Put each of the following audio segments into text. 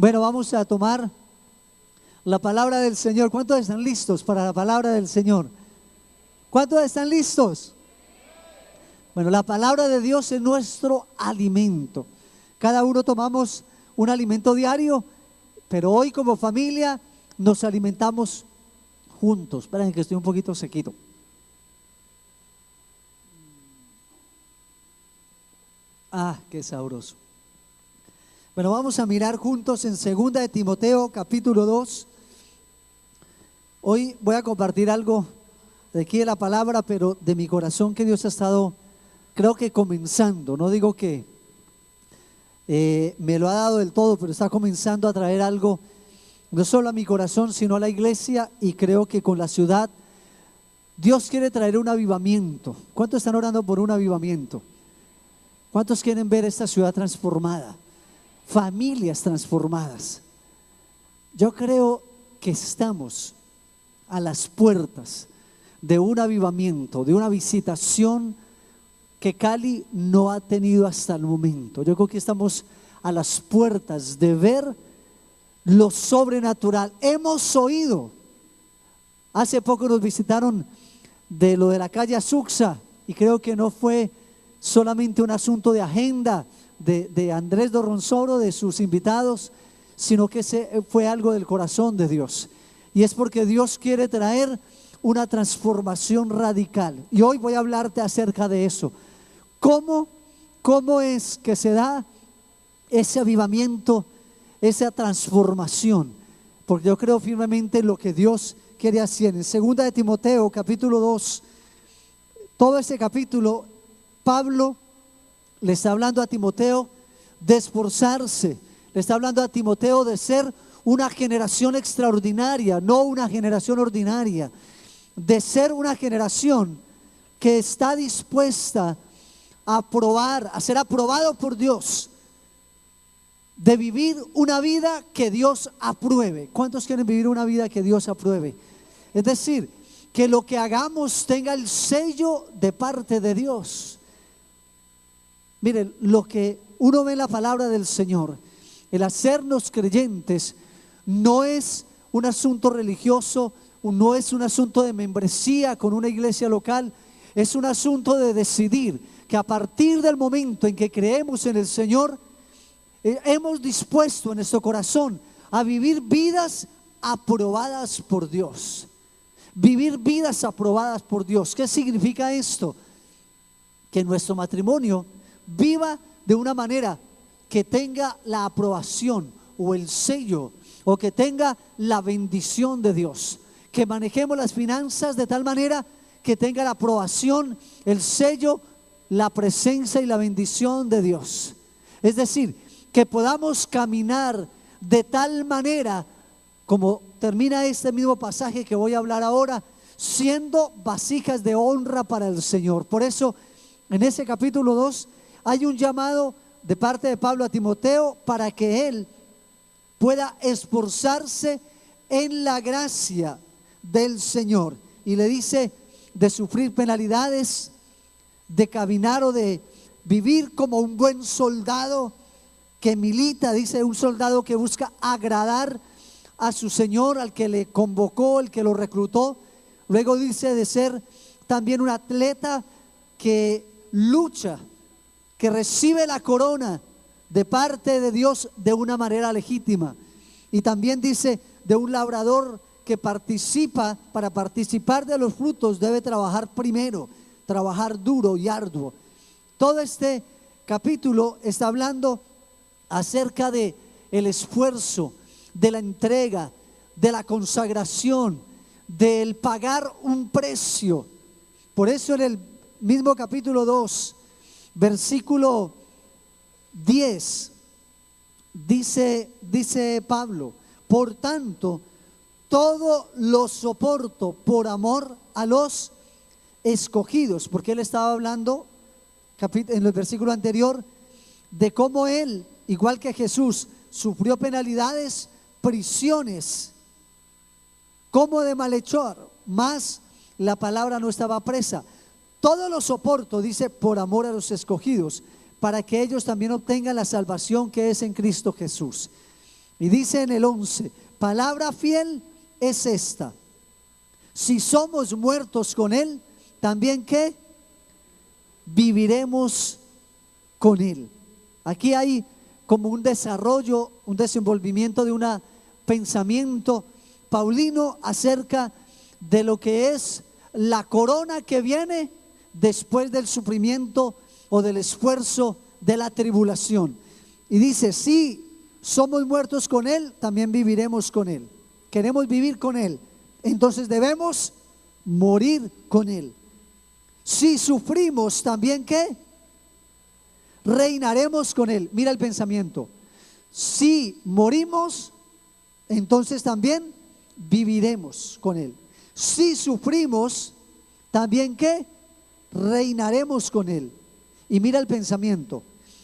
Bueno, vamos a tomar la palabra del Señor. ¿Cuántos están listos para la palabra del Señor? ¿Cuántos están listos? Bueno, la palabra de Dios es nuestro alimento. Cada uno tomamos un alimento diario, pero hoy como familia nos alimentamos juntos. Esperen que estoy un poquito sequito. Ah, qué sabroso. Bueno, vamos a mirar juntos en 2 de Timoteo capítulo 2. Hoy voy a compartir algo de aquí de la palabra, pero de mi corazón que Dios ha estado, creo que comenzando. No digo que me lo ha dado del todo, pero está comenzando a traer algo, no solo a mi corazón, sino a la iglesia, y creo que con la ciudad Dios quiere traer un avivamiento. ¿Cuántos están orando por un avivamiento? ¿Cuántos quieren ver esta ciudad transformada? Familias transformadas. Yo creo que estamos a las puertas de un avivamiento, de una visitación que Cali no ha tenido hasta el momento. Yo creo que estamos a las puertas de ver lo sobrenatural. Hemos oído, hace poco nos visitaron de lo de la calle Azuxa, y creo que no fue solamente un asunto de agenda de Andrés Dorronsoro, de sus invitados, sino que fue algo del corazón de Dios, y es porque Dios quiere traer una transformación radical. Y hoy voy a hablarte acerca de eso. ¿Cómo es que se da ese avivamiento, esa transformación? Porque yo creo firmemente en lo que Dios quiere hacer. En 2 de Timoteo capítulo 2, todo ese capítulo, Pablo le está hablando a Timoteo de esforzarse, le está hablando a Timoteo de ser una generación extraordinaria, no una generación ordinaria, de ser una generación que está dispuesta a probar, a ser aprobado por Dios, de vivir una vida que Dios apruebe. ¿Cuántos quieren vivir una vida que Dios apruebe? Es decir, que lo que hagamos tenga el sello de parte de Dios. Miren, lo que uno ve en la palabra del Señor, el hacernos creyentes, no es un asunto religioso, no es un asunto de membresía con una iglesia local, es un asunto de decidir que a partir del momento en que creemos en el Señor, hemos dispuesto en nuestro corazón a vivir vidas aprobadas por Dios. Vivir vidas aprobadas por Dios. ¿Qué significa esto? Que nuestro matrimonio viva de una manera que tenga la aprobación o el sello, o que tenga la bendición de Dios. Que manejemos las finanzas de tal manera que tenga la aprobación, el sello, la presencia y la bendición de Dios. Es decir, que podamos caminar de tal manera, como termina este mismo pasaje que voy a hablar ahora, siendo vasijas de honra para el Señor. Por eso en ese capítulo 2 hay un llamado de parte de Pablo a Timoteo para que él pueda esforzarse en la gracia del Señor, y le dice de sufrir penalidades, de caminar o de vivir como un buen soldado que milita. Dice, un soldado que busca agradar a su Señor, al que le convocó, el que lo reclutó. Luego dice de ser también un atleta que lucha, que recibe la corona de parte de Dios de una manera legítima. Y también dice de un labrador que participa, para participar de los frutos debe trabajar primero, trabajar duro y arduo. Todo este capítulo está hablando acerca de el esfuerzo, de la entrega, de la consagración, del pagar un precio. Por eso en el mismo capítulo 2, versículo 10, dice Pablo: por tanto, todo lo soporto por amor a los escogidos. Porque él estaba hablando en el versículo anterior de cómo él, igual que Jesús, sufrió penalidades, prisiones, como de malhechor, mas la palabra no estaba presa. Todo lo soporto, dice, por amor a los escogidos, para que ellos también obtengan la salvación que es en Cristo Jesús. Y dice en el 11, palabra fiel es esta: si somos muertos con Él, también ¿qué? Viviremos con Él. Aquí hay como un desarrollo, un desenvolvimiento de un pensamiento paulino acerca de lo que es la corona que viene después del sufrimiento o del esfuerzo de la tribulación. Y dice, si somos muertos con Él, también viviremos con Él. Queremos vivir con Él, entonces debemos morir con Él. Si sufrimos, también ¿qué? Reinaremos con Él. Mira el pensamiento: si morimos, entonces también viviremos con Él. Si sufrimos, también ¿qué? Reinaremos con Él. Y mira el pensamiento: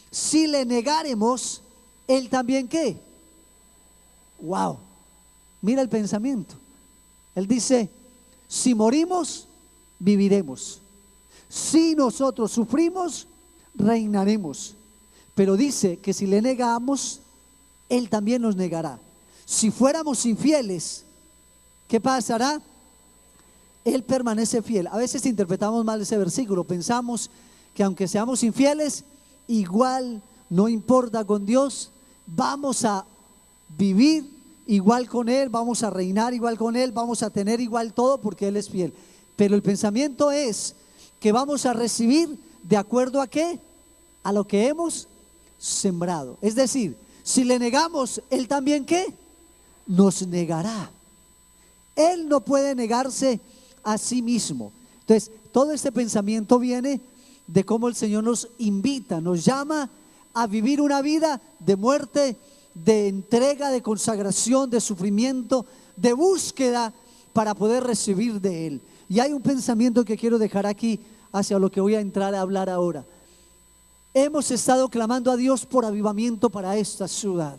si le negaremos, Él también ¿qué? Wow, mira el pensamiento. Él dice, si morimos, viviremos. Si nosotros sufrimos, reinaremos. Pero dice que si le negamos, Él también nos negará. Si fuéramos infieles, ¿qué pasará? Él permanece fiel. A veces interpretamos mal ese versículo. Pensamos que aunque seamos infieles, igual no importa con Dios, vamos a vivir igual con Él, vamos a reinar igual con Él, vamos a tener igual todo porque Él es fiel. Pero el pensamiento es que vamos a recibir de acuerdo a qué, a lo que hemos sembrado. Es decir, si le negamos, Él también ¿qué? Nos negará. Él no puede negarse a sí mismo. Entonces, todo este pensamiento viene de cómo el Señor nos invita, nos llama a vivir una vida de muerte, de entrega, de consagración, de sufrimiento, de búsqueda para poder recibir de Él. Y hay un pensamiento que quiero dejar aquí hacia lo que voy a entrar a hablar ahora. Hemos estado clamando a Dios por avivamiento para esta ciudad.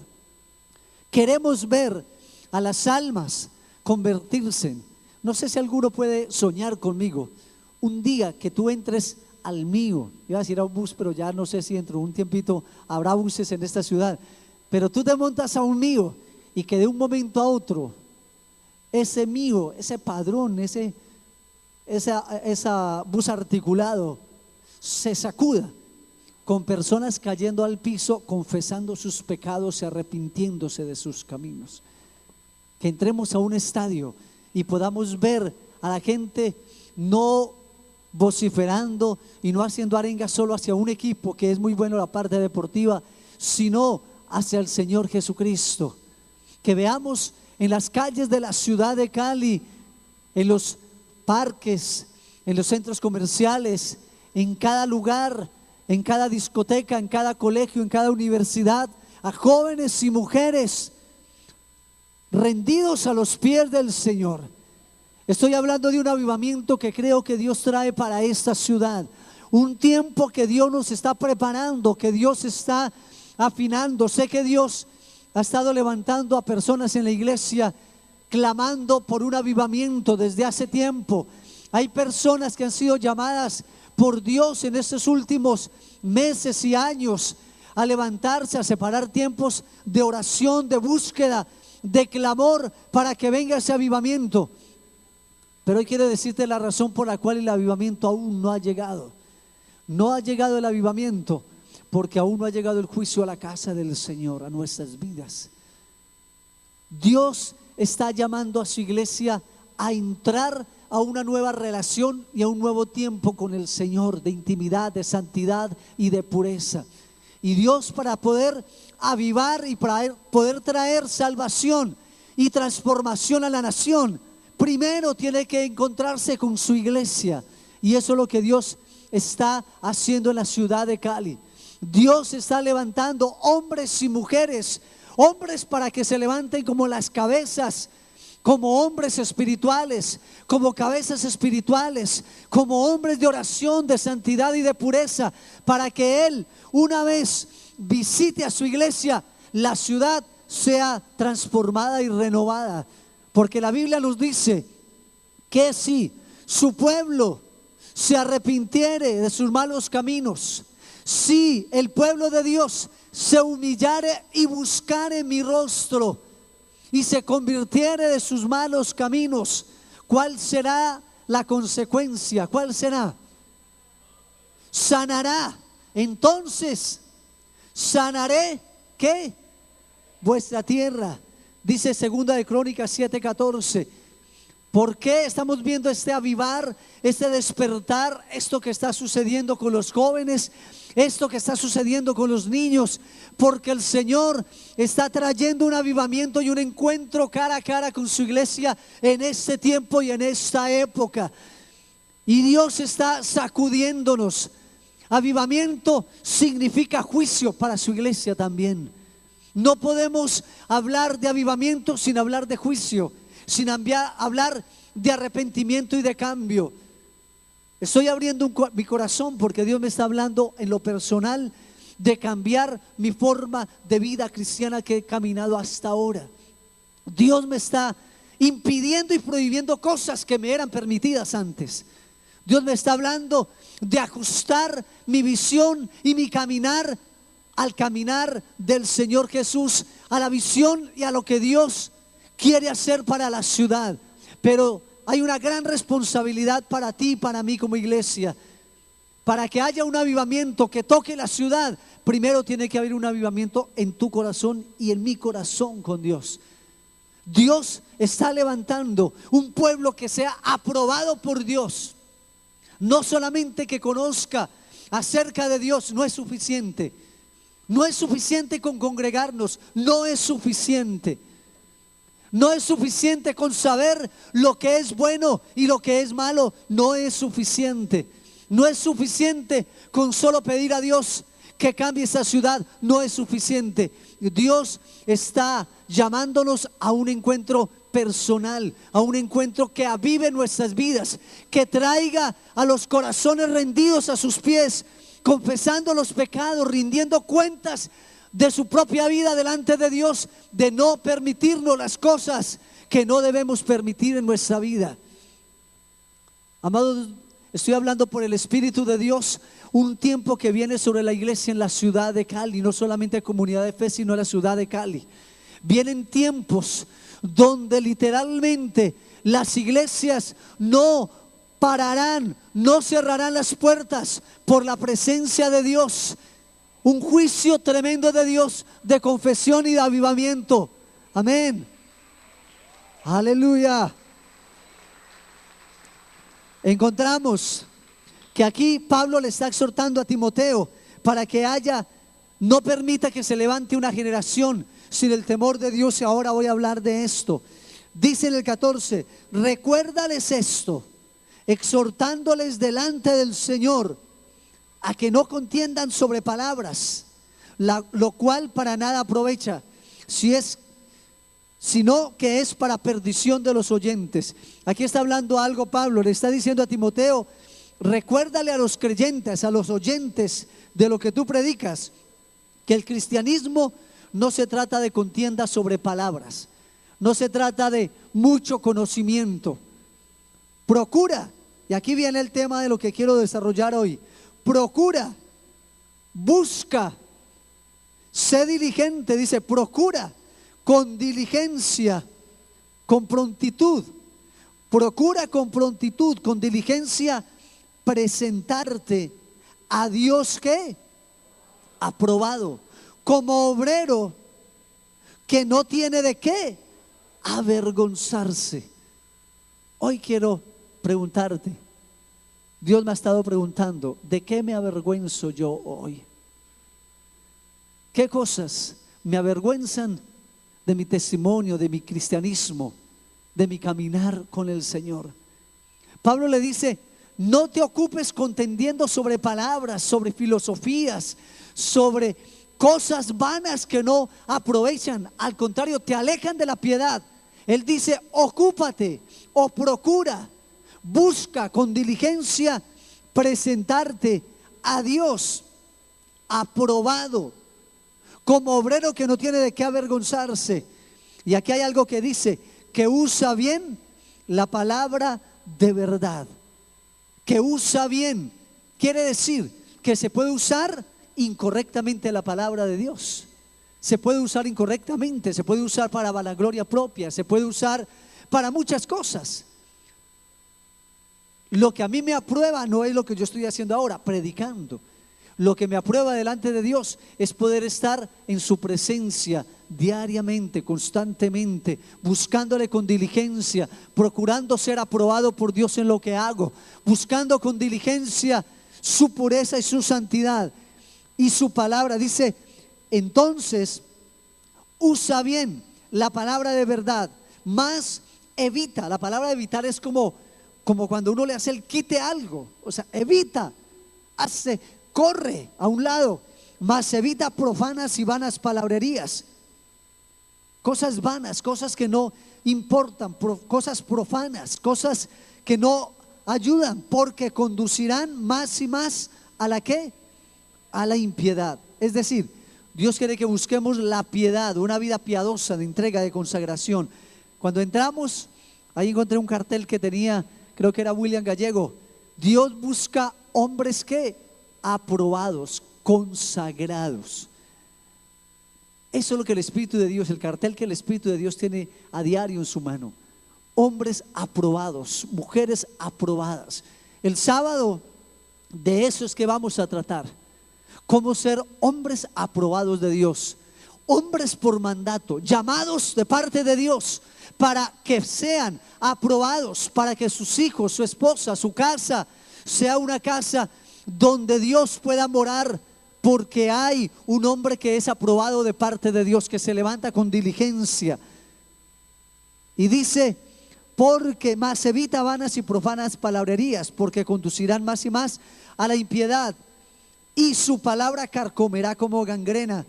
Queremos ver a las almas convertirse. No sé si alguno puede soñar conmigo un día que tú entres al mío. Iba a decir a un bus, pero ya no sé si dentro de un tiempito habrá buses en esta ciudad. Pero tú te montas a un mío y que de un momento a otro ese mío, ese padrón, esa bus articulado se sacuda con personas cayendo al piso, confesando sus pecados y arrepintiéndose de sus caminos. Que entremos a un estadio y podamos ver a la gente no vociferando y no haciendo arenga solo hacia un equipo, que es muy bueno la parte deportiva, sino hacia el Señor Jesucristo. Que veamos en las calles de la ciudad de Cali, en los parques, en los centros comerciales, en cada lugar, en cada discoteca, en cada colegio, en cada universidad, a jóvenes y mujeres rendidos a los pies del Señor. Estoy hablando de un avivamiento que creo que Dios trae para esta ciudad. Un tiempo que Dios nos está preparando, que Dios está afinando. Sé que Dios ha estado levantando a personas en la iglesia clamando por un avivamiento desde hace tiempo. Hay personas que han sido llamadas por Dios en estos últimos meses y años a levantarse, a separar tiempos de oración, de búsqueda, de clamor para que venga ese avivamiento. Pero hoy quiero decirte la razón por la cual el avivamiento aún no ha llegado. No ha llegado el avivamiento porque aún no ha llegado el juicio a la casa del Señor, a nuestras vidas. Dios está llamando a su iglesia a entrar a una nueva relación y a un nuevo tiempo con el Señor, de intimidad, de santidad y de pureza. Y Dios, para poder avivar y para poder traer salvación y transformación a la nación, primero tiene que encontrarse con su iglesia. Y eso es lo que Dios está haciendo en la ciudad de Cali. Dios está levantando hombres y mujeres, hombres para que se levanten como las cabezas, como hombres espirituales, como cabezas espirituales, como hombres de oración, de santidad y de pureza, para que Él una vez visite a su iglesia, la ciudad sea transformada y renovada. Porque la Biblia nos dice que si su pueblo se arrepintiere de sus malos caminos, si el pueblo de Dios se humillare y buscare mi rostro y se convirtiere de sus malos caminos, ¿cuál será la consecuencia? ¿Cuál será? Sanará. Entonces, sanaré, ¿qué? Vuestra tierra. Dice segunda de Crónicas 7:14. ¿Por qué estamos viendo este avivar, este despertar, esto que está sucediendo con los jóvenes, esto que está sucediendo con los niños? Porque el Señor está trayendo un avivamiento y un encuentro cara a cara con su iglesia en este tiempo y en esta época. Y Dios está sacudiéndonos. Avivamiento significa juicio para su iglesia también. No podemos hablar de avivamiento sin hablar de juicio, sin hablar de arrepentimiento y de cambio. Estoy abriendo mi corazón porque Dios me está hablando en lo personal de cambiar mi forma de vida cristiana que he caminado hasta ahora. Dios me está impidiendo y prohibiendo cosas que me eran permitidas antes. Dios me está hablando de ajustar mi visión y mi caminar al caminar del Señor Jesús, a la visión y a lo que Dios quiere hacer para la ciudad. Pero hay una gran responsabilidad para ti y para mí como iglesia. Para que haya un avivamiento que toque la ciudad, primero tiene que haber un avivamiento en tu corazón y en mi corazón con Dios. Dios está levantando un pueblo que sea aprobado por Dios. No solamente que conozca acerca de Dios, no es suficiente. No es suficiente con congregarnos, no es suficiente. No es suficiente con saber lo que es bueno y lo que es malo, no es suficiente. No es suficiente con solo pedir a Dios que cambie esta ciudad, no es suficiente. Dios está llamándonos a un encuentro personal, a un encuentro que avive nuestras vidas, que traiga a los corazones rendidos a sus pies, confesando los pecados, rindiendo cuentas de su propia vida delante de Dios, de no permitirnos las cosas que no debemos permitir en nuestra vida. Amados, estoy hablando por el Espíritu de Dios, un tiempo que viene sobre la iglesia en la ciudad de Cali, no solamente Comunidad de Fe, sino la ciudad de Cali. Vienen tiempos donde literalmente las iglesias no pararán, no cerrarán las puertas por la presencia de Dios. Un juicio tremendo de Dios, de confesión y de avivamiento. Amén. Aleluya. Encontramos que aquí Pablo le está exhortando a Timoteo para que no permita que se levante una generación sin el temor de Dios. Y ahora voy a hablar de esto. Dice en el 14: recuérdales esto, exhortándoles delante del Señor a que no contiendan sobre palabras, lo cual para nada aprovecha, sino que es para perdición de los oyentes. Aquí está hablando algo Pablo, le está diciendo a Timoteo: recuérdale a los creyentes, a los oyentes de lo que tú predicas, que el cristianismo no se trata de contienda sobre palabras, no se trata de mucho conocimiento. Procura, y aquí viene el tema de lo que quiero desarrollar hoy. Procura, busca, sé diligente, dice, procura con diligencia, con prontitud. Procura con prontitud, con diligencia, presentarte a Dios, ¿qué? Aprobado, como obrero que no tiene de qué avergonzarse. Hoy quiero preguntarte, Dios me ha estado preguntando, ¿de qué me avergüenzo yo hoy? ¿Qué cosas me avergüenzan de mi testimonio, de mi cristianismo, de mi caminar con el Señor? Pablo le dice: no te ocupes contendiendo sobre palabras, sobre filosofías, sobre cosas vanas que no aprovechan, al contrario, te alejan de la piedad. Él dice: ocúpate o procura, busca con diligencia presentarte a Dios aprobado, como obrero que no tiene de qué avergonzarse. Y aquí hay algo que dice: que usa bien la palabra de verdad. Que usa bien quiere decir que se puede usar incorrectamente la palabra de Dios. Se puede usar incorrectamente, se puede usar para vanagloria propia, se puede usar para muchas cosas. Lo que a mí me aprueba no es lo que yo estoy haciendo ahora, predicando. Lo que me aprueba delante de Dios es poder estar en su presencia diariamente, constantemente, buscándole con diligencia, procurando ser aprobado por Dios en lo que hago, buscando con diligencia su pureza y su santidad y su palabra. Dice, entonces usa bien la palabra de verdad, más evita. La palabra evitar es como cuando uno le hace el quite a algo, o sea, evita, corre a un lado, mas evita profanas y vanas palabrerías, cosas vanas, cosas que no importan, cosas profanas, cosas que no ayudan, porque conducirán más y más a la ¿qué? A la impiedad. Es decir, Dios quiere que busquemos la piedad, una vida piadosa de entrega, de consagración. Cuando entramos, ahí encontré un cartel que tenía, creo que era William Gallego: Dios busca hombres que aprobados, consagrados. Eso es lo que el Espíritu de Dios, el cartel que el Espíritu de Dios tiene a diario en su mano. Hombres aprobados, mujeres aprobadas. El sábado de eso es que vamos a tratar. Cómo ser hombres aprobados de Dios, hombres por mandato, llamados de parte de Dios para que sean aprobados, para que sus hijos, su esposa, su casa sea una casa donde Dios pueda morar, porque hay un hombre que es aprobado de parte de Dios, que se levanta con diligencia. Y dice, porque más evita vanas y profanas palabrerías, porque conducirán más y más a la impiedad, y su palabra carcomerá como gangrena.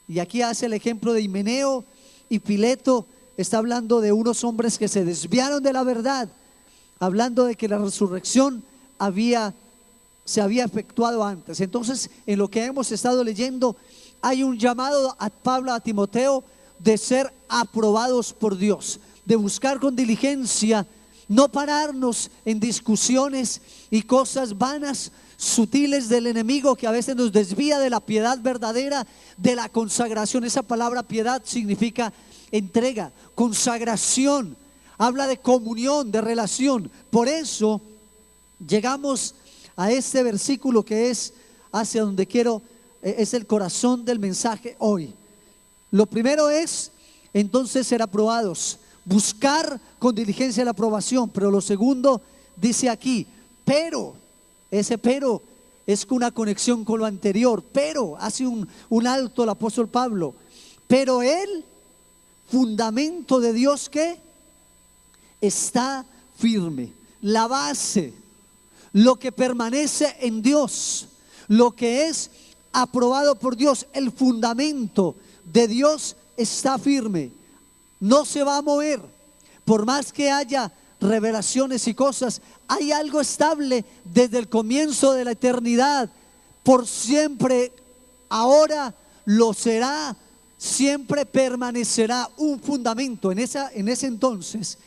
Y aquí hace el ejemplo de Himeneo y Pileto. Está hablando de unos hombres que se desviaron de la verdad, hablando de que la resurrección se había efectuado antes. Entonces, en lo que hemos estado leyendo, hay un llamado a Pablo, a Timoteo, de ser aprobados por Dios, de buscar con diligencia, no pararnos en discusiones y cosas vanas, sutiles del enemigo, que a veces nos desvía de la piedad verdadera, de la consagración. Esa palabra piedad significa entrega, consagración, habla de comunión, de relación. Por eso llegamos a este versículo que es hacia donde quiero, es el corazón del mensaje hoy. Lo primero es entonces ser aprobados, buscar con diligencia la aprobación. Pero lo segundo dice aquí, pero, ese pero es una conexión con lo anterior. Pero hace un alto el apóstol Pablo. Pero el fundamento de Dios que está firme, la base, lo que permanece en Dios, lo que es aprobado por Dios, el fundamento de Dios está firme, no se va a mover. Por más que haya revelaciones y cosas, hay algo estable desde el comienzo de la eternidad, por siempre, ahora lo será, siempre permanecerá un fundamento. En ese entonces,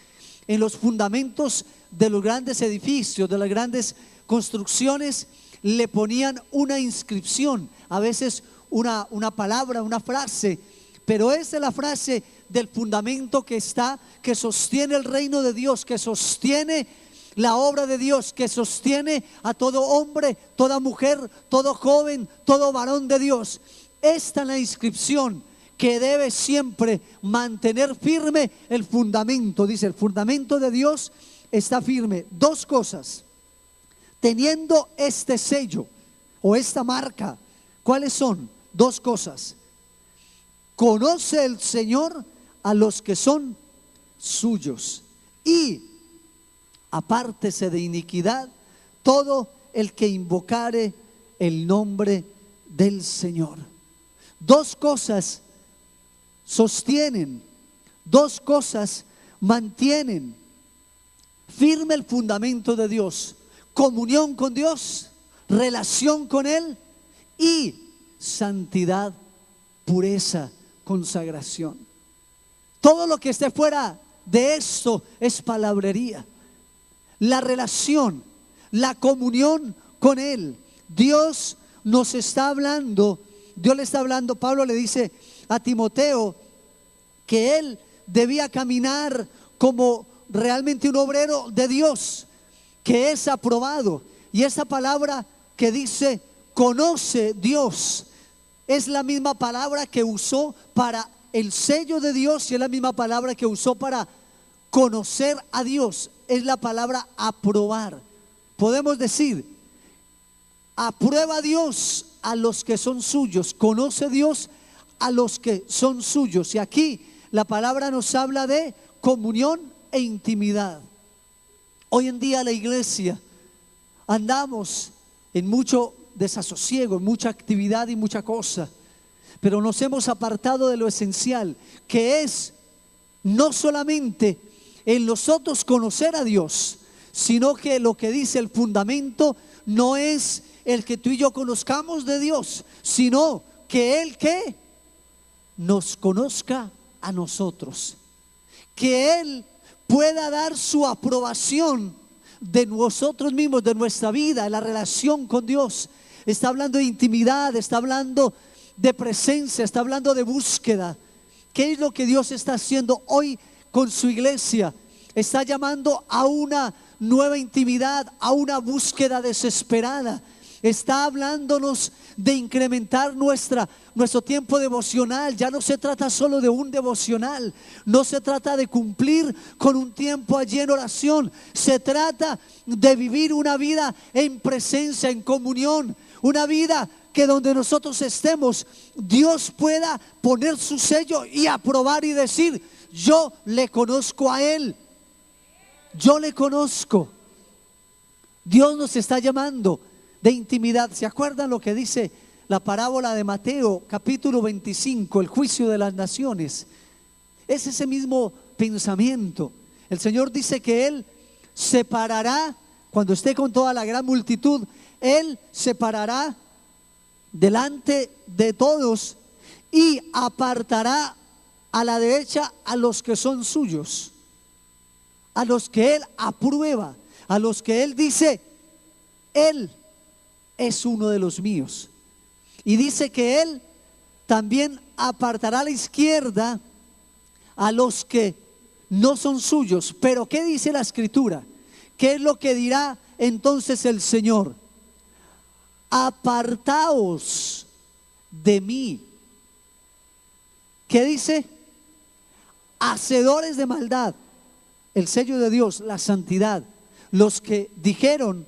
en los fundamentos de los grandes edificios, de las grandes construcciones, le ponían una inscripción, a veces una palabra, una frase, pero esa es la frase del fundamento que sostiene el reino de Dios, que sostiene la obra de Dios, que sostiene a todo hombre, toda mujer, todo joven, todo varón de Dios. Esta es la inscripción que debe siempre mantener firme el fundamento. Dice, el fundamento de Dios está firme. Dos cosas, teniendo este sello o esta marca. ¿Cuáles son? Dos cosas. Conoce el Señor a los que son suyos, y apártese de iniquidad todo el que invocare el nombre del Señor. Dos cosas sostienen, dos cosas mantienen firme el fundamento de Dios: comunión con Dios, relación con Él, y santidad, pureza, consagración. Todo lo que esté fuera de esto es palabrería. La relación, la comunión con Él, Dios nos está hablando, Dios le está hablando, Pablo le dice a Timoteo que él debía caminar como realmente un obrero de Dios, que es aprobado. Y esa palabra que dice conoce Dios es la misma palabra que usó para el sello de Dios, y es la misma palabra que usó para conocer a Dios. Es la palabra aprobar. Podemos decir, aprueba a Dios a los que son suyos, conoce Dios a los que son suyos. Y aquí la palabra nos habla de comunión e intimidad. Hoy en día la iglesia andamos en mucho desasosiego, en mucha actividad y mucha cosa, pero nos hemos apartado de lo esencial, que es no solamente en nosotros conocer a Dios, sino que lo que dice el fundamento no es el que tú y yo conozcamos de Dios, sino que Él que nos conozca a nosotros, que Él pueda dar su aprobación de nosotros mismos, de nuestra vida, de la relación con Dios. Está hablando de intimidad, está hablando de presencia, está hablando de búsqueda. ¿Qué es lo que Dios está haciendo hoy con su iglesia? Está llamando a una nueva intimidad, a una búsqueda desesperada. Está hablándonos de incrementar nuestro tiempo devocional. Ya no se trata solo de un devocional, no se trata de cumplir con un tiempo allí en oración. Se trata de vivir una vida en presencia, en comunión, una vida que donde nosotros estemos, Dios pueda poner su sello y aprobar y decir: yo le conozco a Él, yo le conozco. Dios nos está llamando de intimidad. ¿Se acuerdan lo que dice la parábola de Mateo capítulo 25, el juicio de las naciones? Es ese mismo pensamiento. El Señor dice que Él separará, cuando esté con toda la gran multitud, Él separará delante de todos y apartará a la derecha a los que son suyos, a los que Él aprueba, a los que Él dice: Él es uno de los míos. Y dice que Él también apartará a la izquierda a los que no son suyos. Pero ¿qué dice la Escritura? ¿Qué es lo que dirá entonces el Señor? Apartaos de mí. ¿Qué dice? Hacedores de maldad. El sello de Dios, la santidad. Los que dijeron,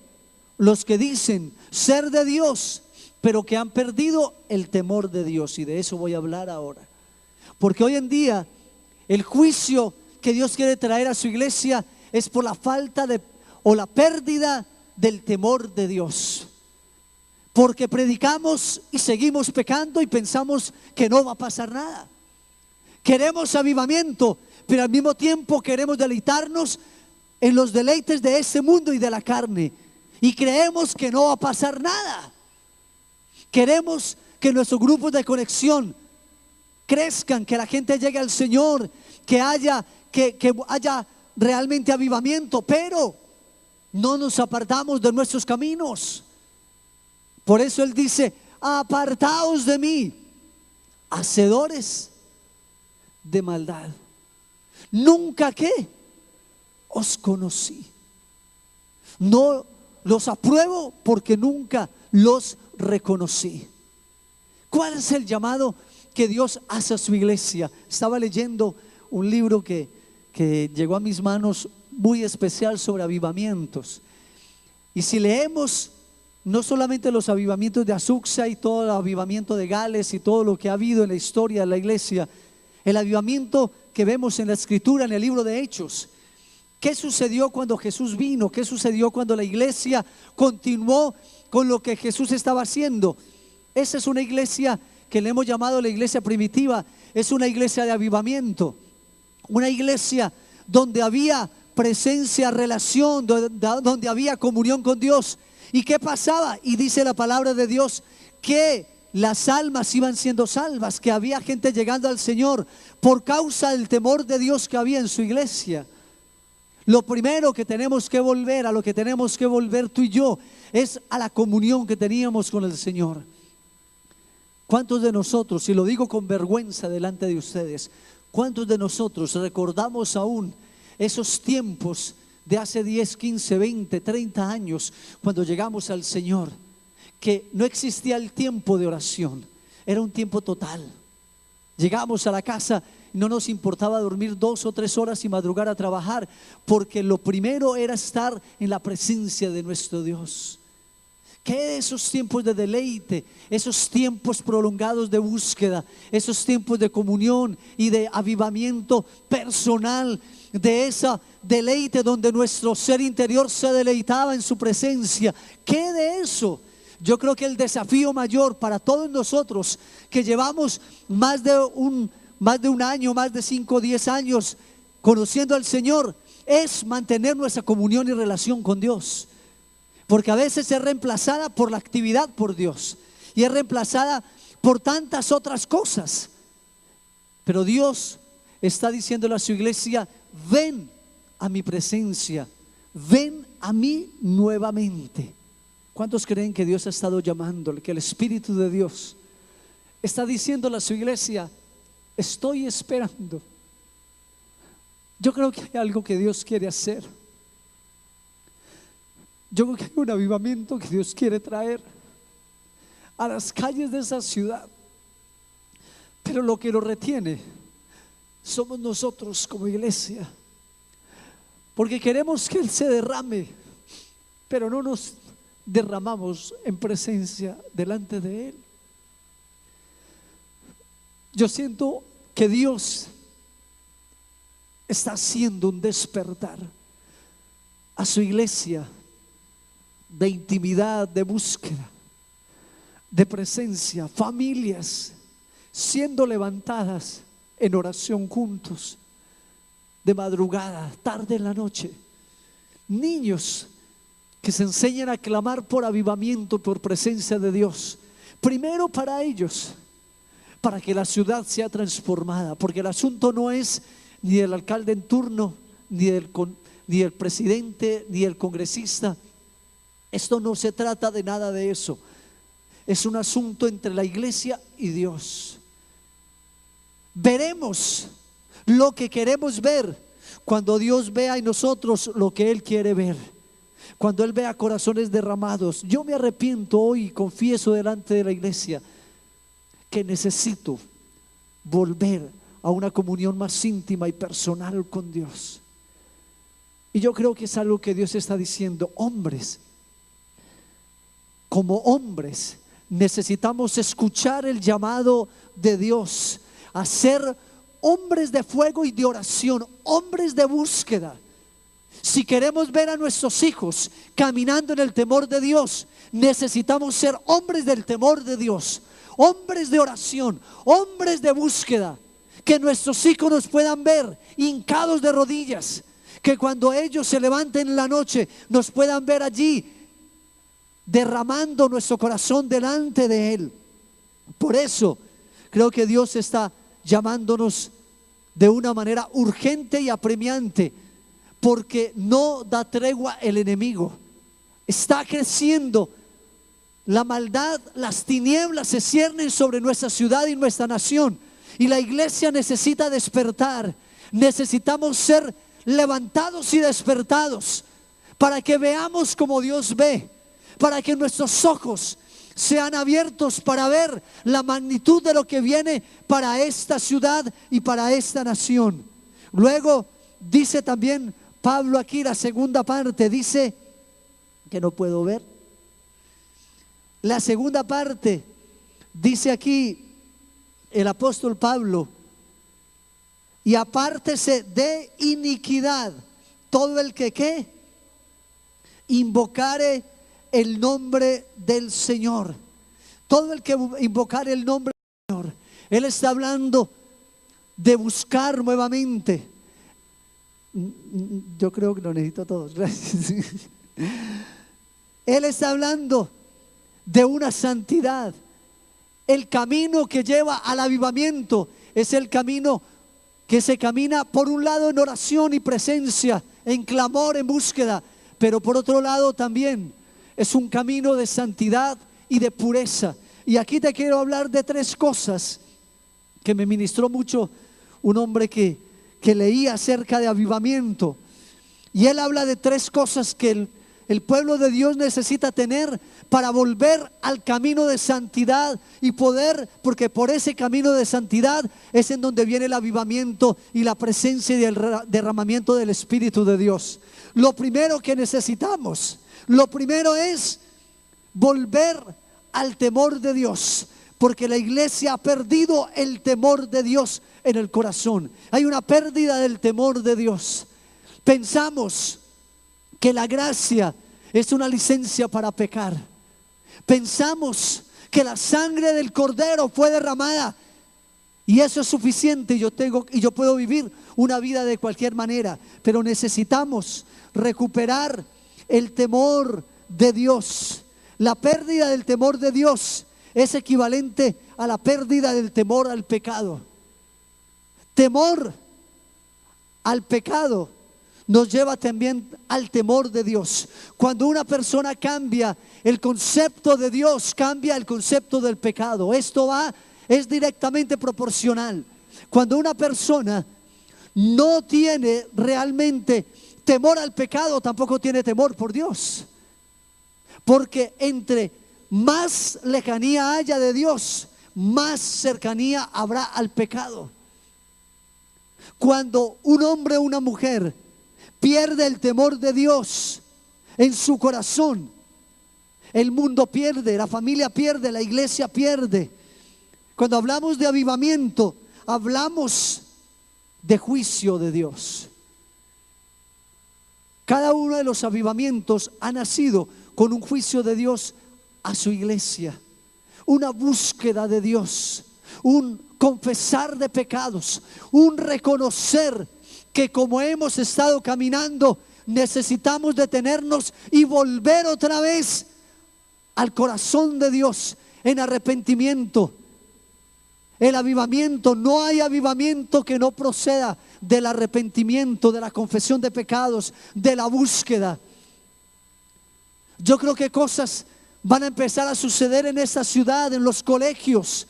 los que dicen ser de Dios, pero que han perdido el temor de Dios. Y de eso voy a hablar ahora. Porque hoy en día el juicio que Dios quiere traer a su iglesia es por la falta de o la pérdida del temor de Dios. Porque predicamos y seguimos pecando y pensamos que no va a pasar nada. Queremos avivamiento, pero al mismo tiempo queremos deleitarnos en los deleites de este mundo y de la carne, y creemos que no va a pasar nada. Queremos que nuestros grupos de conexión crezcan, que la gente llegue al Señor, que haya realmente avivamiento, pero no nos apartamos de nuestros caminos. Por eso Él dice: apartaos de mí, hacedores de maldad. Nunca ¿qué? Os conocí. No los apruebo porque nunca los reconocí. ¿Cuál es el llamado que Dios hace a su iglesia? Estaba leyendo un libro que llegó a mis manos, muy especial, sobre avivamientos. Y si leemos no solamente los avivamientos de Azusa y todo el avivamiento de Gales y todo lo que ha habido en la historia de la iglesia, el avivamiento que vemos en la Escritura, en el libro de Hechos. ¿Qué sucedió cuando Jesús vino? ¿Qué sucedió cuando la iglesia continuó con lo que Jesús estaba haciendo? Esa es una iglesia que le hemos llamado la iglesia primitiva. Es una iglesia de avivamiento, una iglesia donde había presencia, relación, donde había comunión con Dios. ¿Y qué pasaba? Y dice la palabra de Dios que las almas iban siendo salvas, que había gente llegando al Señor por causa del temor de Dios que había en su iglesia. Lo primero que tenemos que volver, a lo que tenemos que volver tú y yo, es a la comunión que teníamos con el Señor. ¿Cuántos de nosotros, y lo digo con vergüenza delante de ustedes, cuántos de nosotros recordamos aún esos tiempos de hace 10, 15, 20, 30 años, cuando llegamos al Señor, que no existía el tiempo de oración, era un tiempo total? Llegamos a la casa, no nos importaba dormir 2 o 3 horas y madrugar a trabajar, porque lo primero era estar en la presencia de nuestro Dios. ¿Qué esos tiempos de deleite, esos tiempos prolongados de búsqueda, esos tiempos de comunión y de avivamiento personal, de esa deleite donde nuestro ser interior se deleitaba en su presencia? ¿Qué de eso? Yo creo que el desafío mayor para todos nosotros que llevamos más de un año, más de 5 o 10 años conociendo al Señor, es mantener nuestra comunión y relación con Dios. Porque a veces es reemplazada por la actividad por Dios y es reemplazada por tantas otras cosas. Pero Dios está diciéndole a su iglesia: ven a mi presencia, ven a mí nuevamente. ¿Cuántos creen que Dios ha estado llamándole, que el Espíritu de Dios está diciéndole a su iglesia: estoy esperando? Yo creo que hay algo que Dios quiere hacer. Yo creo que hay un avivamiento que Dios quiere traer a las calles de esa ciudad. Pero lo que lo retiene somos nosotros como iglesia, porque queremos que Él se derrame, pero no nos derramamos en presencia delante de Él. Yo siento que Dios está haciendo un despertar a su iglesia de intimidad, de búsqueda, de presencia, familias siendo levantadas en oración juntos, de madrugada, tarde en la noche, niños que se enseñan a clamar por avivamiento, por presencia de Dios, primero para ellos, para que la ciudad sea transformada, porque el asunto no es ni el alcalde en turno, ni el presidente, ni el congresista. Esto no se trata de nada de eso. Es un asunto entre la iglesia y Dios. Veremos lo que queremos ver cuando Dios vea en nosotros lo que Él quiere ver. Cuando Él vea corazones derramados. Yo me arrepiento hoy y confieso delante de la iglesia que necesito volver a una comunión más íntima y personal con Dios. Y yo creo que es algo que Dios está diciendo: hombres, como hombres necesitamos escuchar el llamado de Dios a ser hombres de fuego y de oración, hombres de búsqueda. Si queremos ver a nuestros hijos caminando en el temor de Dios, necesitamos ser hombres del temor de Dios, hombres de oración, hombres de búsqueda. Que nuestros hijos nos puedan ver hincados de rodillas, que cuando ellos se levanten en la noche nos puedan ver allí derramando nuestro corazón delante de Él. Por eso creo que Dios está llamándonos de una manera urgente y apremiante, porque no da tregua el enemigo. Está creciendo la maldad, las tinieblas se ciernen sobre nuestra ciudad y nuestra nación, y la iglesia necesita despertar. Necesitamos ser levantados y despertados para que veamos como Dios ve, para que nuestros ojos sean abiertos para ver la magnitud de lo que viene para esta ciudad y para esta nación. Luego dice también Pablo aquí, la segunda parte, dice que no puedo ver. La segunda parte dice aquí el apóstol Pablo: y apártese de iniquidad todo el que ¿qué? Invocare el nombre del Señor. Todo el que invocare el nombre del Señor. Él está hablando de buscar nuevamente. Yo creo que lo necesito a todos. Gracias. Él está hablando de una santidad. El camino que lleva al avivamiento es el camino que se camina por un lado en oración y presencia en clamor, en búsqueda, pero por otro lado también es un camino de santidad y de pureza. Y aquí te quiero hablar de tres cosas que me ministró mucho un hombre que leía acerca de avivamiento. Y él habla de tres cosas que el pueblo de Dios necesita tener para volver al camino de santidad y poder, porque por ese camino de santidad es en donde viene el avivamiento y la presencia y el derramamiento del Espíritu de Dios. Lo primero que necesitamos, lo primero es volver al temor de Dios, porque la iglesia ha perdido el temor de Dios en el corazón. Hay una pérdida del temor de Dios. Pensamos que la gracia es una licencia para pecar. Pensamos que la sangre del Cordero fue derramada y eso es suficiente, y yo puedo vivir una vida de cualquier manera. Pero necesitamos recuperar el temor de Dios. La pérdida del temor de Dios es equivalente a la pérdida del temor al pecado. Temor al pecado nos lleva también al temor de Dios. Cuando una persona cambia el concepto de Dios, cambia el concepto del pecado. Esto es directamente proporcional. Cuando una persona no tiene realmente temor al pecado, tampoco tiene temor por Dios. Porque entre más lejanía haya de Dios, más cercanía habrá al pecado. Cuando un hombre o una mujer pierde el temor de Dios en su corazón, el mundo pierde, la familia pierde, la iglesia pierde. Cuando hablamos de avivamiento, hablamos de juicio de Dios. Cada uno de los avivamientos ha nacido con un juicio de Dios a su iglesia, una búsqueda de Dios, un confesar de pecados, un reconocer que como hemos estado caminando necesitamos detenernos y volver otra vez al corazón de Dios en arrepentimiento. El avivamiento, no hay avivamiento que no proceda del arrepentimiento, de la confesión de pecados, de la búsqueda. Yo creo que cosas van a empezar a suceder en esta ciudad, en los colegios.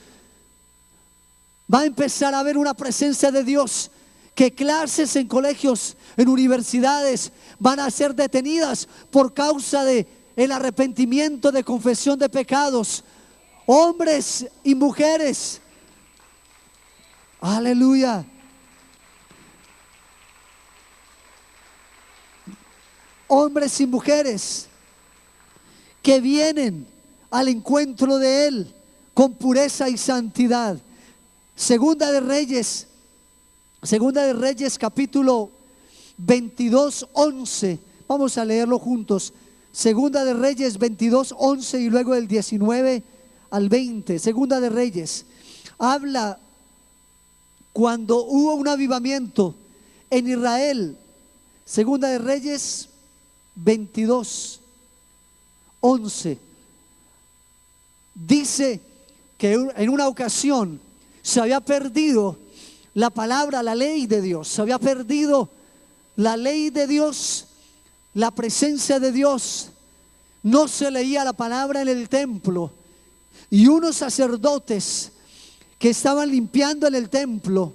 Va a empezar a haber una presencia de Dios, que clases en colegios, en universidades van a ser detenidas por causa de el arrepentimiento, de confesión de pecados. Hombres y mujeres, aleluya, hombres y mujeres que vienen al encuentro de Él con pureza y santidad. Segunda de Reyes capítulo 22, 11. Vamos a leerlo juntos. Segunda de Reyes 22, 11 y luego del 19 al 20. Segunda de Reyes habla cuando hubo un avivamiento en Israel. Segunda de Reyes 22, 11. Dice que en una ocasión se había perdido la palabra, la ley de Dios. Se había perdido la ley de Dios, la presencia de Dios. No se leía la palabra en el templo. Y unos sacerdotes que estaban limpiando en el templo.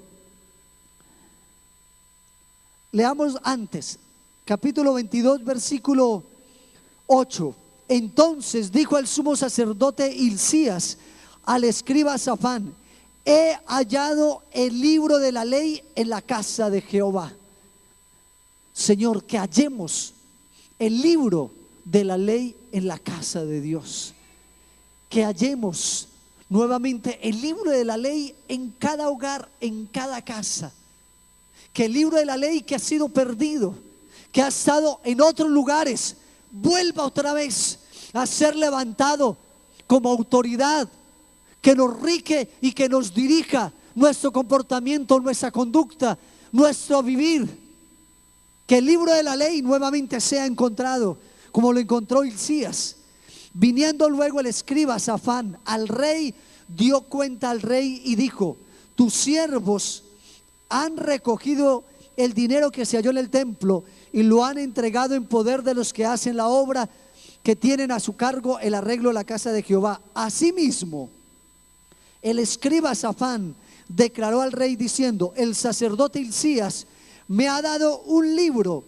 Leamos antes, capítulo 22, versículo 8. Entonces dijo el sumo sacerdote Hilcías al escriba Safán: he hallado el libro de la ley en la casa de Jehová. Señor, que hallemos el libro de la ley en la casa de Dios. Que hallemos nuevamente el libro de la ley en cada hogar, en cada casa. Que el libro de la ley que ha sido perdido, que ha estado en otros lugares, vuelva otra vez a ser levantado como autoridad, que nos rige y que nos dirija nuestro comportamiento, nuestra conducta, nuestro vivir. Que el libro de la ley nuevamente sea encontrado como lo encontró Hilcías. Viniendo luego el escriba Safán al rey, dio cuenta al rey y dijo: tus siervos han recogido el dinero que se halló en el templo y lo han entregado en poder de los que hacen la obra, que tienen a su cargo el arreglo de la casa de Jehová. Asimismo, el escriba Safán declaró al rey diciendo: el sacerdote Hilcías me ha dado un libro.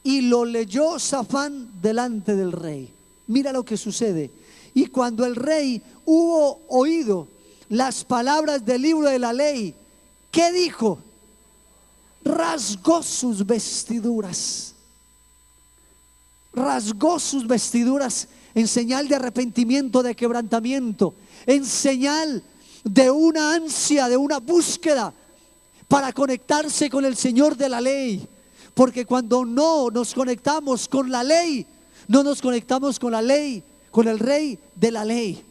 Y lo leyó Safán delante del rey. Mira lo que sucede. Y cuando el rey hubo oído las palabras del libro de la ley, ¿qué dijo? Rasgó sus vestiduras. Rasgó sus vestiduras en señal de arrepentimiento, de quebrantamiento, en señal de una ansia, de una búsqueda para conectarse con el Señor de la ley. Porque cuando no nos conectamos con la ley, no nos conectamos con la ley, con el rey de la ley.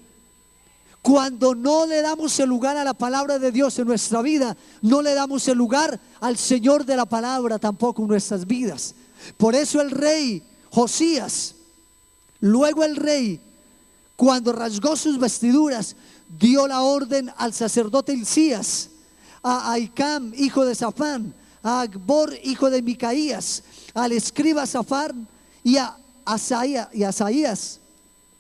Cuando no le damos el lugar a la palabra de Dios en nuestra vida, no le damos el lugar al Señor de la palabra tampoco en nuestras vidas. Por eso el rey Josías, luego el rey, cuando rasgó sus vestiduras, dio la orden al sacerdote Hilcías, a Ahicam, hijo de Safán, a Acbor, hijo de Micaías, al escriba Safán y a Asaías,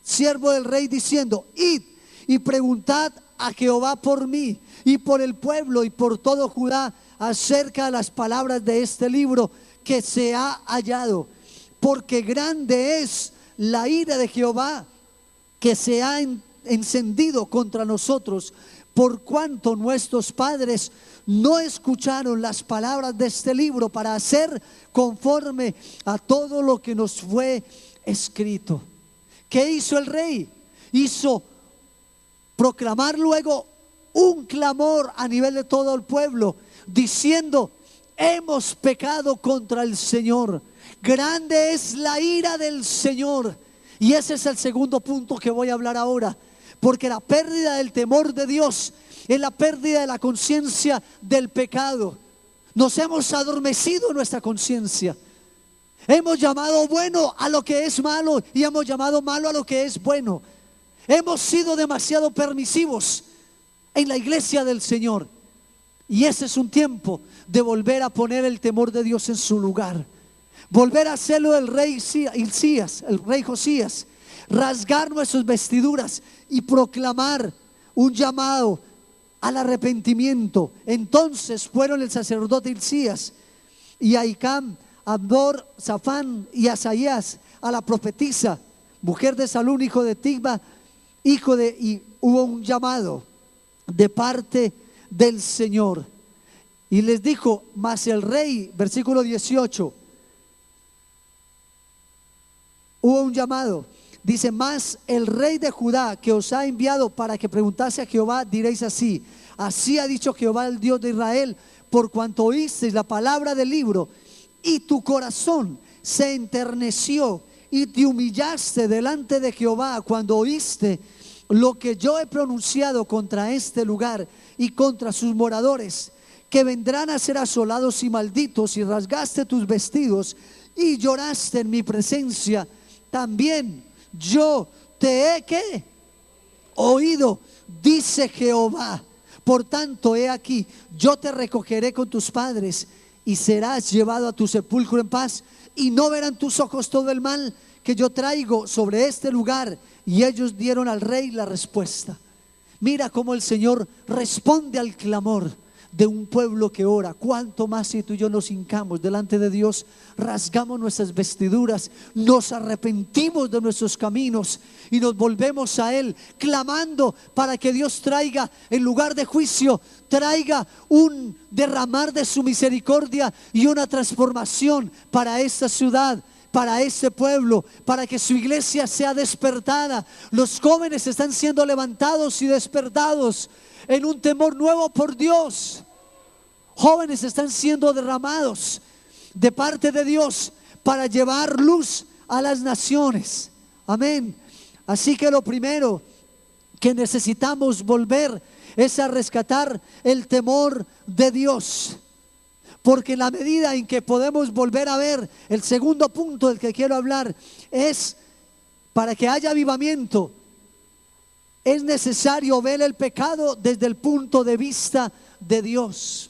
siervo del rey, diciendo: id y preguntad a Jehová por mí y por el pueblo y por todo Judá acerca de las palabras de este libro que se ha hallado, porque grande es la ira de Jehová que se ha encendido contra nosotros, por cuanto nuestros padres no escucharon las palabras de este libro para hacer conforme a todo lo que nos fue escrito. ¿Qué hizo el rey? Hizo proclamar luego un clamor a nivel de todo el pueblo, diciendo: hemos pecado contra el Señor, grande es la ira del Señor. Y ese es el segundo punto que voy a hablar ahora, porque la pérdida del temor de Dios es la pérdida de la conciencia del pecado. Nos hemos adormecido en nuestra conciencia. Hemos llamado bueno a lo que es malo y hemos llamado malo a lo que es bueno. Hemos sido demasiado permisivos en la iglesia del Señor. Y ese es un tiempo de volver a poner el temor de Dios en su lugar. Volver a hacerlo el rey Hilcías, el rey Josías. Rasgar nuestras vestiduras y proclamar un llamado al arrepentimiento. Entonces fueron el sacerdote Hilcías y Ahicam, Abdor, Safán y Asaías a la profetisa, mujer de Salún, hijo de Tigba, y hubo un llamado de parte del Señor. Y les dijo: mas el rey, versículo 18, hubo un llamado. Dice: mas el rey de Judá que os ha enviado para que preguntase a Jehová, diréis así: así ha dicho Jehová, el Dios de Israel, por cuanto oísteis la palabra del libro y tu corazón se enterneció y te humillaste delante de Jehová cuando oíste lo que yo he pronunciado contra este lugar y contra sus moradores, que vendrán a ser asolados y malditos, y rasgaste tus vestidos y lloraste en mi presencia, también yo te he ¿qué? Oído, dice Jehová. Por tanto, he aquí, yo te recogeré con tus padres y serás llevado a tu sepulcro en paz, y no verán tus ojos todo el mal que yo traigo sobre este lugar. Y ellos dieron al rey la respuesta. Mira cómo el Señor responde al clamor de un pueblo que ora. Cuánto más si tú y yo nos hincamos delante de Dios, rasgamos nuestras vestiduras, nos arrepentimos de nuestros caminos y nos volvemos a Él, clamando para que Dios traiga, en lugar de juicio, traiga un derramar de su misericordia y una transformación para esta ciudad, para este pueblo, para que su iglesia sea despertada. Los jóvenes están siendo levantados y despertados en un temor nuevo por Dios. Jóvenes están siendo derramados de parte de Dios para llevar luz a las naciones. Amén. Así que lo primero que necesitamos volver es a rescatar el temor de Dios. Porque en la medida en que podemos volver a ver, el segundo punto del que quiero hablar es: para que haya avivamiento, es necesario ver el pecado desde el punto de vista de Dios.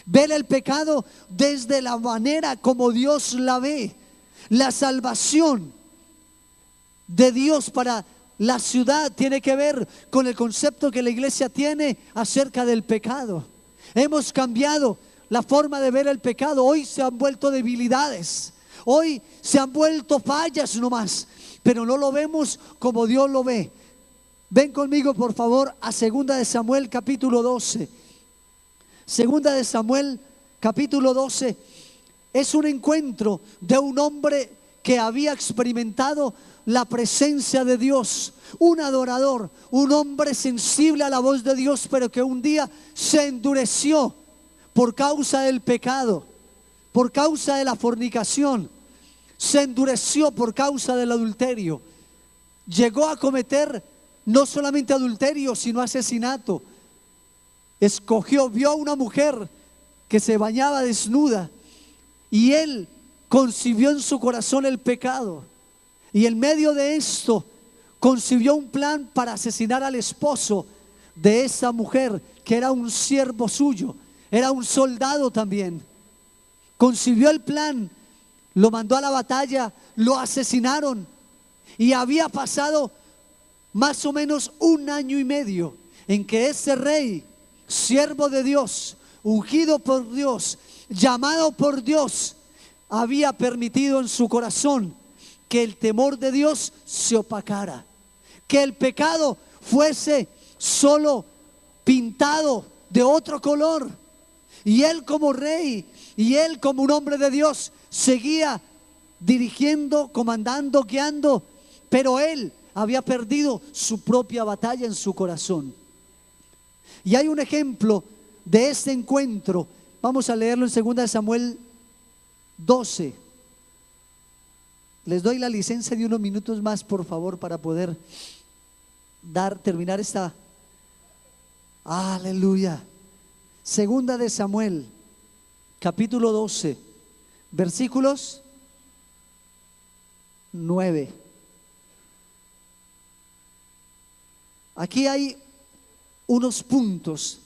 ver el pecado desde la manera como Dios la ve. La salvación de Dios para la ciudad tiene que ver con el concepto que la iglesia tiene acerca del pecado. Hemos cambiado la forma de ver el pecado. Hoy se han vuelto debilidades, hoy se han vuelto fallas nomás, pero no lo vemos como Dios lo ve. Ven conmigo por favor a 2 de Samuel capítulo 12. 2 de Samuel capítulo 12 es un encuentro de un hombre que había experimentado la presencia de Dios, un adorador, un hombre sensible a la voz de Dios, pero que un día se endureció por causa del pecado, por causa de la fornicación, se endureció por causa del adulterio. Llegó a cometer no solamente adulterio, sino asesinato. Vio a una mujer que se bañaba desnuda y él concibió en su corazón el pecado, y en medio de esto concibió un plan para asesinar al esposo de esa mujer, que era un siervo suyo, era un soldado también. Concibió el plan, lo mandó a la batalla, lo asesinaron, y había pasado más o menos 1 año y medio en que ese rey, siervo de Dios, ungido por Dios, llamado por Dios, había permitido en su corazón que el temor de Dios se opacara, que el pecado fuese solo pintado de otro color, y él como rey, y él como un hombre de Dios, seguía dirigiendo, comandando, guiando, pero él había perdido su propia batalla en su corazón. Y hay un ejemplo de este encuentro. Vamos a leerlo en 2 de Samuel 12. Les doy la licencia de unos minutos más, por favor, para poder terminar esta. Aleluya. 2 de Samuel, capítulo 12, versículos 9. Aquí hay unos puntos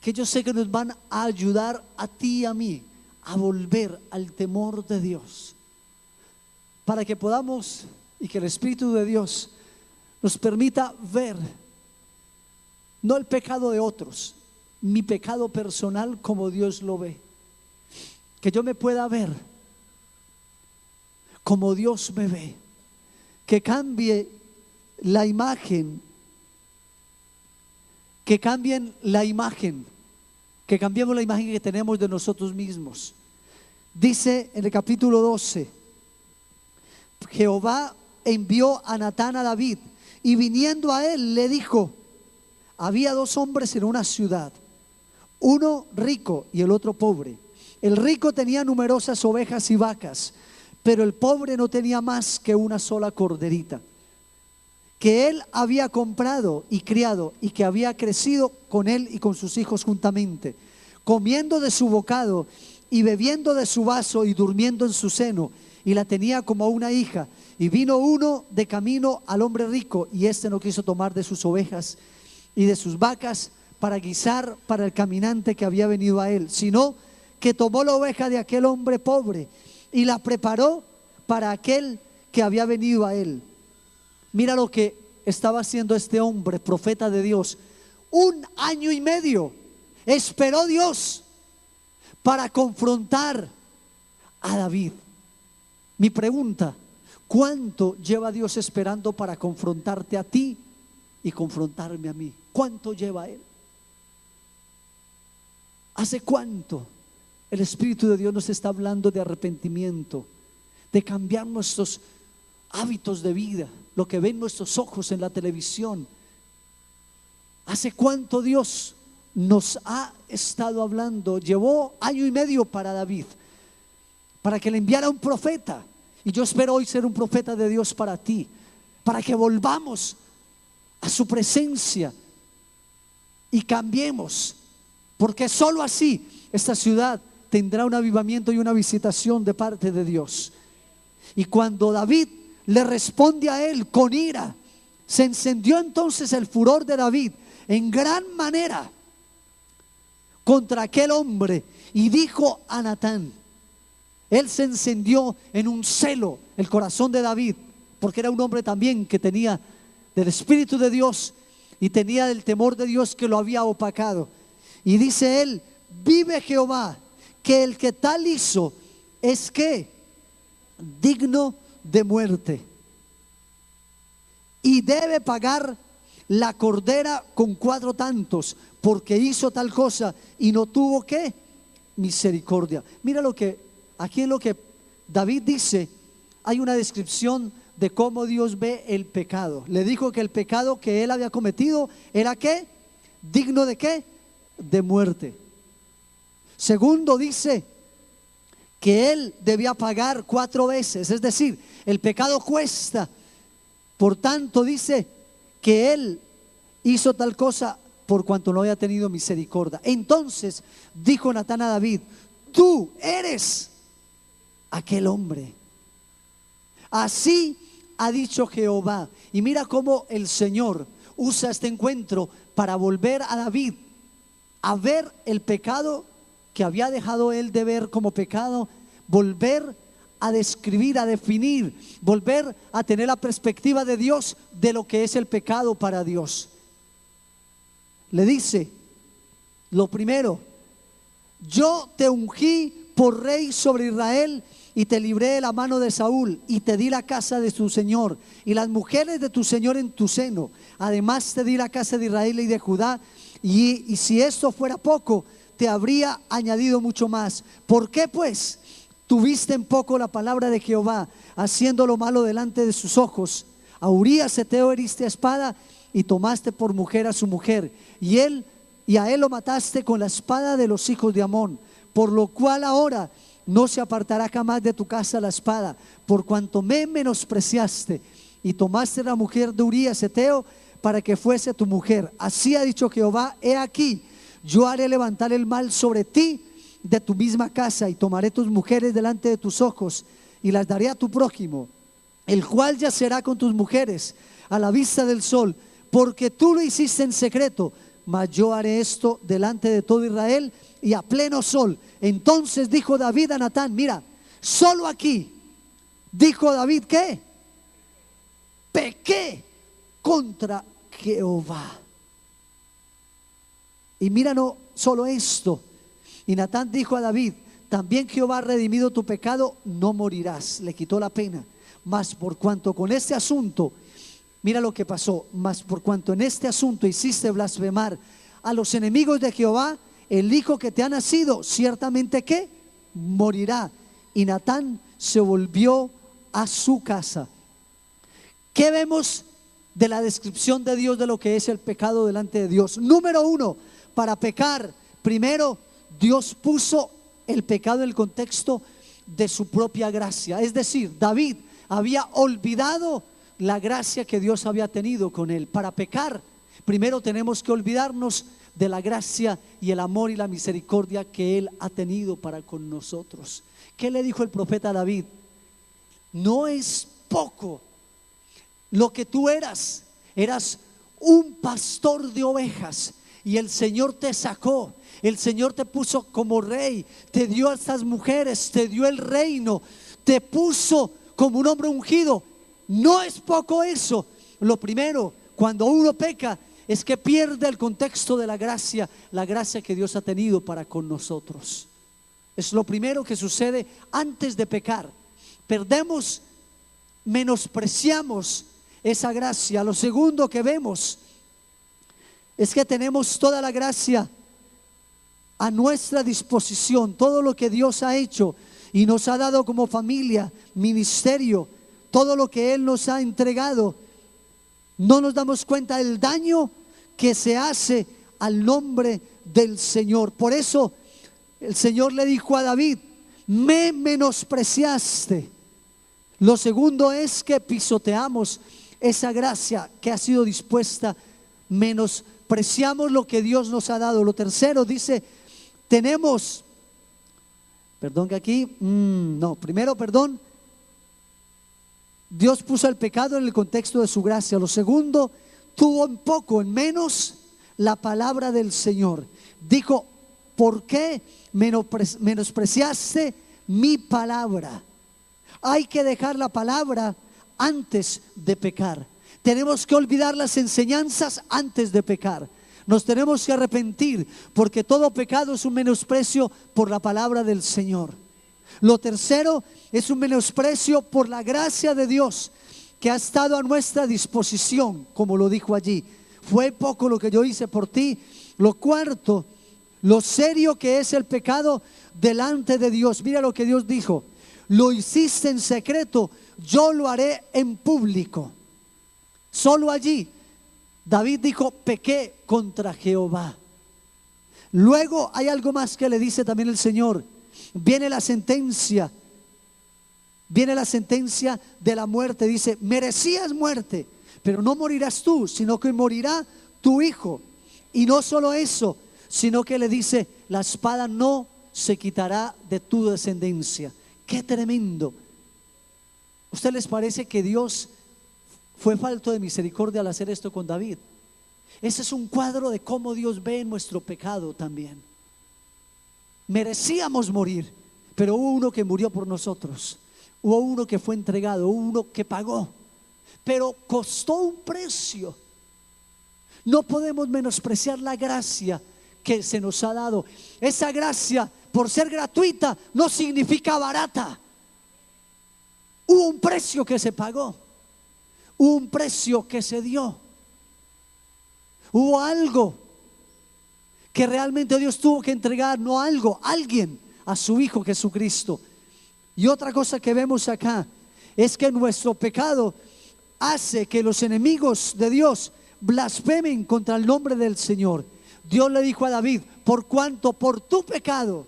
que yo sé que nos van a ayudar a ti y a mí a volver al temor de Dios, para que podamos, y que el Espíritu de Dios nos permita ver no el pecado de otros, mi pecado personal como Dios lo ve, que yo me pueda ver como Dios me ve, que cambie la imagen, que cambien la imagen, que cambiemos la imagen que tenemos de nosotros mismos. Dice en el capítulo 12: Jehová envió a Natán a David, y viniendo a él le dijo: había 2 hombres en una ciudad, uno rico y el otro pobre. El rico tenía numerosas ovejas y vacas, pero el pobre no tenía más que una sola corderita, que él había comprado y criado, y que había crecido con él y con sus hijos juntamente, comiendo de su bocado y bebiendo de su vaso y durmiendo en su seno, y la tenía como una hija. Y vino uno de camino al hombre rico, y éste no quiso tomar de sus ovejas y de sus vacas para guisar para el caminante que había venido a él, sino que tomó la oveja de aquel hombre pobre y la preparó para aquel que había venido a él. Mira lo que estaba haciendo este hombre, profeta de Dios. 1 año y medio esperó Dios para confrontar a David. Mi pregunta: ¿cuánto lleva Dios esperando para confrontarte a ti y confrontarme a mí? ¿Cuánto lleva Él? ¿Hace cuánto el Espíritu de Dios nos está hablando de arrepentimiento, de cambiar nuestros hábitos de vida, lo que ven nuestros ojos en la televisión? ¿Hace cuánto Dios nos ha estado hablando? Llevó 1 año y medio para David, para que le enviara un profeta. Y yo espero hoy ser un profeta de Dios para ti, para que volvamos a su presencia y cambiemos, porque solo así esta ciudad tendrá un avivamiento y una visitación de parte de Dios. Y cuando David le responde a él con ira, se encendió entonces el furor de David en gran manera contra aquel hombre y dijo a Natán. Él se encendió en un celo el corazón de David, porque era un hombre también que tenía del Espíritu de Dios y tenía del temor de Dios que lo había opacado. Y dice él: vive Jehová, que el que tal hizo es que digno de muerte, y debe pagar la cordera con 4 tantos, porque hizo tal cosa y no tuvo ¿qué? Misericordia. Mira lo que aquí en lo que David dice, hay una descripción de cómo Dios ve el pecado. Le dijo que el pecado que él había cometido era ¿qué? Digno de ¿qué? De muerte. Segundo, dice que él debía pagar 4 veces, es decir, el pecado cuesta. Por tanto, dice que él hizo tal cosa por cuanto no había tenido misericordia. Entonces dijo Natán a David: tú eres aquel hombre. Así ha dicho Jehová. Y mira cómo el Señor usa este encuentro para volver a David a ver el pecado que había dejado él de ver como pecado, volver a describir, a definir, volver a tener la perspectiva de Dios de lo que es el pecado para Dios. Le dice, lo primero: yo te ungí por rey sobre Israel y te libré de la mano de Saúl y te di la casa de tu señor y las mujeres de tu señor en tu seno. Además te di la casa de Israel y de Judá, y si esto fuera poco, te habría añadido mucho más. ¿Por qué pues tuviste en poco la palabra de Jehová, haciendo lo malo delante de sus ojos? A Urías Heteo heriste a espada y tomaste por mujer a su mujer, y a él lo mataste con la espada de los hijos de Amón. Por lo cual ahora no se apartará jamás de tu casa la espada, por cuanto me menospreciaste y tomaste la mujer de Urías Heteo para que fuese tu mujer. Así ha dicho Jehová: he aquí, yo haré levantar el mal sobre ti de tu misma casa, y tomaré tus mujeres delante de tus ojos y las daré a tu prójimo, el cual yacerá con tus mujeres a la vista del sol, porque tú lo hiciste en secreto, mas yo haré esto delante de todo Israel y a pleno sol. Entonces dijo David a Natán, mira, solo aquí dijo David que pequé contra Jehová. Y mira, no solo esto. Y Natán dijo a David: también Jehová ha redimido tu pecado, no morirás. Le quitó la pena. Mas por cuanto con este asunto, mira lo que pasó, mas por cuanto en este asunto hiciste blasfemar a los enemigos de Jehová, el hijo que te ha nacido ciertamente que morirá. Y Natán se volvió a su casa. ¿Qué vemos de la descripción de Dios de lo que es el pecado delante de Dios? Número 1, para pecar, primero Dios puso el pecado en el contexto de su propia gracia. Es decir, David había olvidado la gracia que Dios había tenido con él. Para pecar, primero tenemos que olvidarnos de la gracia y el amor y la misericordia que él ha tenido para con nosotros. ¿Qué le dijo el profeta David? No es poco lo que tú eras un pastor de ovejas, y el Señor te sacó, el Señor te puso como rey, te dio a estas mujeres, te dio el reino, te puso como un hombre ungido. No es poco eso. Lo primero, cuando uno peca, es que pierde el contexto de la gracia que Dios ha tenido para con nosotros. Es lo primero que sucede antes de pecar. Perdemos, menospreciamos esa gracia. Lo segundo que vemos es que tenemos toda la gracia a nuestra disposición, todo lo que Dios ha hecho y nos ha dado como familia, ministerio, todo lo que Él nos ha entregado. No nos damos cuenta del daño que se hace al nombre del Señor. Por eso el Señor le dijo a David: me menospreciaste. Lo segundo es que pisoteamos esa gracia que ha sido dispuesta, menospreciamos lo que Dios nos ha dado. Lo tercero dice, tenemos, perdón que aquí, Dios puso el pecado en el contexto de su gracia. Lo segundo, tuvo en poco, en menos, la palabra del Señor. Dijo: ¿por qué menospreciaste mi palabra? Hay que dejar la palabra antes de pecar. Tenemos que olvidar las enseñanzas antes de pecar. Nos tenemos que arrepentir, porque todo pecado es un menosprecio por la palabra del Señor. Lo tercero es un menosprecio por la gracia de Dios que ha estado a nuestra disposición, como lo dijo allí. Fue poco lo que yo hice por ti. Lo cuarto, lo serio que es el pecado delante de Dios. Mira lo que Dios dijo: lo hiciste en secreto, yo lo haré en público. Solo allí David dijo: pequé contra Jehová. Luego hay algo más que le dice también el Señor. Viene la sentencia de la muerte. Dice: merecías muerte, pero no morirás tú, sino que morirá tu hijo. Y no solo eso, sino que le dice: la espada no se quitará de tu descendencia. ¡Qué tremendo! ¿Usted les parece que Dios fue falto de misericordia al hacer esto con David? Ese es un cuadro de cómo Dios ve nuestro pecado también. Merecíamos morir, pero hubo uno que murió por nosotros. Hubo uno que fue entregado, hubo uno que pagó, pero costó un precio. No podemos menospreciar la gracia que se nos ha dado. Esa gracia, por ser gratuita, no significa barata. Hubo un precio que se pagó, hubo un precio que se dio, hubo algo que realmente Dios tuvo que entregar, no algo, alguien, a su Hijo Jesucristo. Y otra cosa que vemos acá es que nuestro pecado hace que los enemigos de Dios blasfemen contra el nombre del Señor. Dios le dijo a David: por cuanto por tu pecado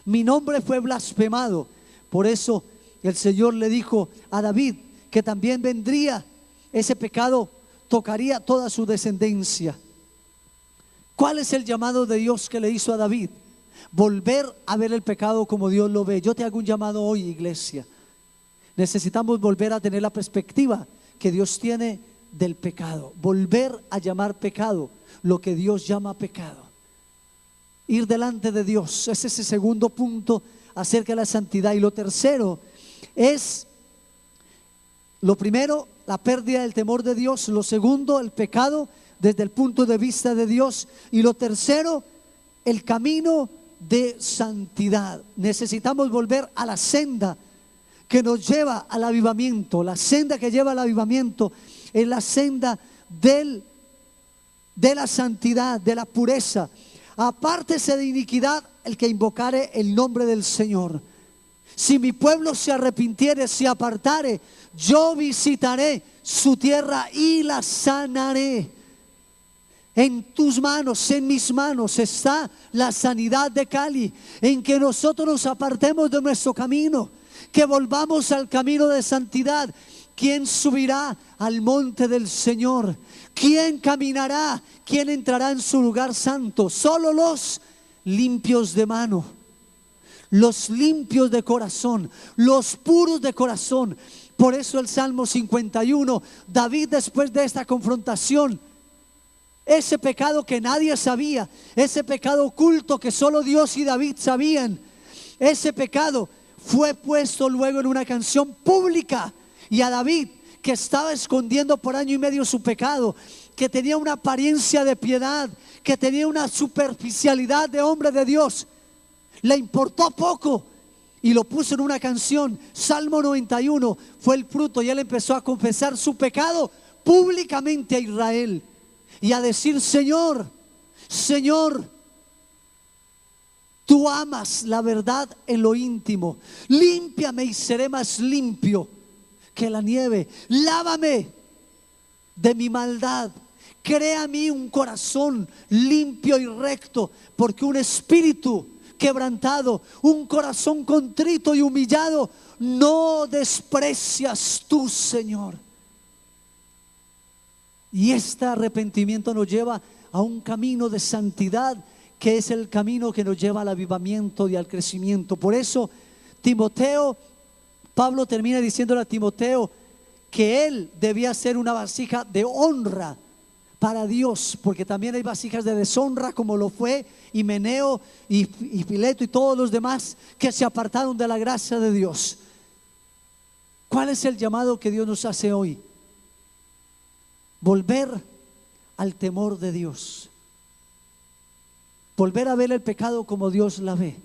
mi nombre fue blasfemado. Por eso el Señor le dijo a David que también vendría ese pecado, tocaría toda su descendencia. ¿Cuál es el llamado de Dios que le hizo a David? Volver a ver el pecado como Dios lo ve. Yo te hago un llamado hoy, iglesia. Necesitamos volver a tener la perspectiva que Dios tiene del pecado. Volver a llamar pecado lo que Dios llama pecado. Ir delante de Dios. Ese es el segundo punto acerca de la santidad. Y lo tercero es, lo primero, la pérdida del temor de Dios. Lo segundo, el pecado desde el punto de vista de Dios. Y lo tercero, el camino de santidad. Necesitamos volver a la senda que nos lleva al avivamiento. La senda que lleva al avivamiento es la senda de la santidad, de la pureza. Apártese de iniquidad el que invocare el nombre del Señor. Si mi pueblo se arrepintiere, se apartare, yo visitaré su tierra y la sanaré. En tus manos, en mis manos está la sanidad de Cali, en que nosotros nos apartemos de nuestro camino, que volvamos al camino de santidad. ¿Quién subirá al monte del Señor? ¿Quién caminará? ¿Quién entrará en su lugar santo? Solo los limpios de mano, los limpios de corazón, los puros de corazón. Por eso el Salmo 51, David, después de esta confrontación, ese pecado que nadie sabía, ese pecado oculto que solo Dios y David sabían, ese pecado fue puesto luego en una canción pública. Y a David, que estaba escondiendo por año y medio su pecado, que tenía una apariencia de piedad, que tenía una superficialidad de hombre de Dios, le importó poco y lo puso en una canción. Salmo 91 fue el fruto, y él empezó a confesar su pecado públicamente a Israel y a decir: Señor, Señor, tú amas la verdad en lo íntimo. Límpiame y seré más limpio que la nieve. Lávame de mi maldad. Crea a mí un corazón limpio y recto, porque un espíritu quebrantado, un corazón contrito y humillado, no desprecias tú, Señor. Y este arrepentimiento nos lleva a un camino de santidad, que es el camino que nos lleva al avivamiento y al crecimiento. Por eso Pablo termina diciéndole a Timoteo que él debía ser una vasija de honra para Dios, porque también hay vasijas de deshonra, como lo fue Himeneo y Fileto y todos los demás que se apartaron de la gracia de Dios. ¿Cuál es el llamado que Dios nos hace hoy? Volver al temor de Dios, volver a ver el pecado como Dios la ve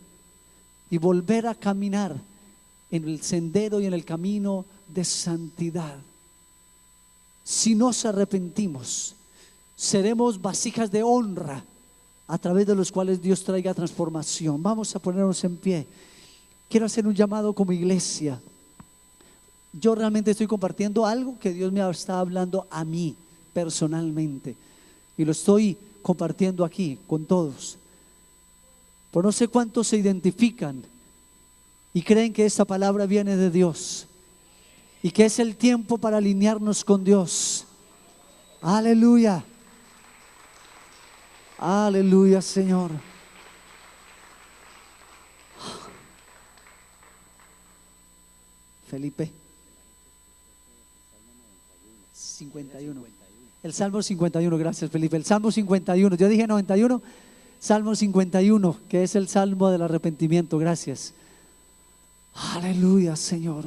y volver a caminar en el sendero y en el camino de santidad. Si nos arrepentimos, seremos vasijas de honra a través de los cuales Dios traiga transformación. Vamos a ponernos en pie. Quiero hacer un llamado como iglesia. Yo realmente estoy compartiendo algo que Dios me está hablando a mí personalmente, y lo estoy compartiendo aquí con todos. Por no sé cuántos se identifican y creen que esta palabra viene de Dios y que es el tiempo para alinearnos con Dios. Aleluya. Aleluya, Señor. Felipe 51. El Salmo 51, gracias Felipe. El Salmo 51, yo dije 91. Salmo 51, que es el Salmo del arrepentimiento, gracias. Aleluya, Señor.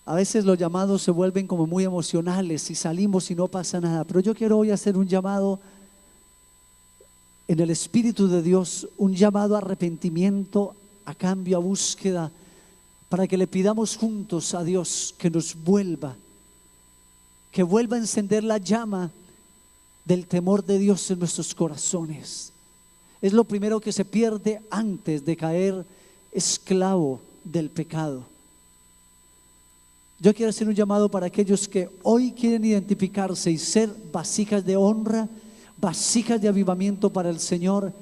A veces los llamados se vuelven como muy emocionales y salimos y no pasa nada, pero yo quiero hoy hacer un llamado en el Espíritu de Dios, un llamado a arrepentimiento, a cambio, a búsqueda, para que le pidamos juntos a Dios que nos vuelva, que vuelva a encender la llama del temor de Dios en nuestros corazones. Es lo primero que se pierde antes de caer esclavo del pecado. Yo quiero hacer un llamado para aquellos que hoy quieren identificarse y ser vasijas de honra, vasijas de avivamiento para el Señor,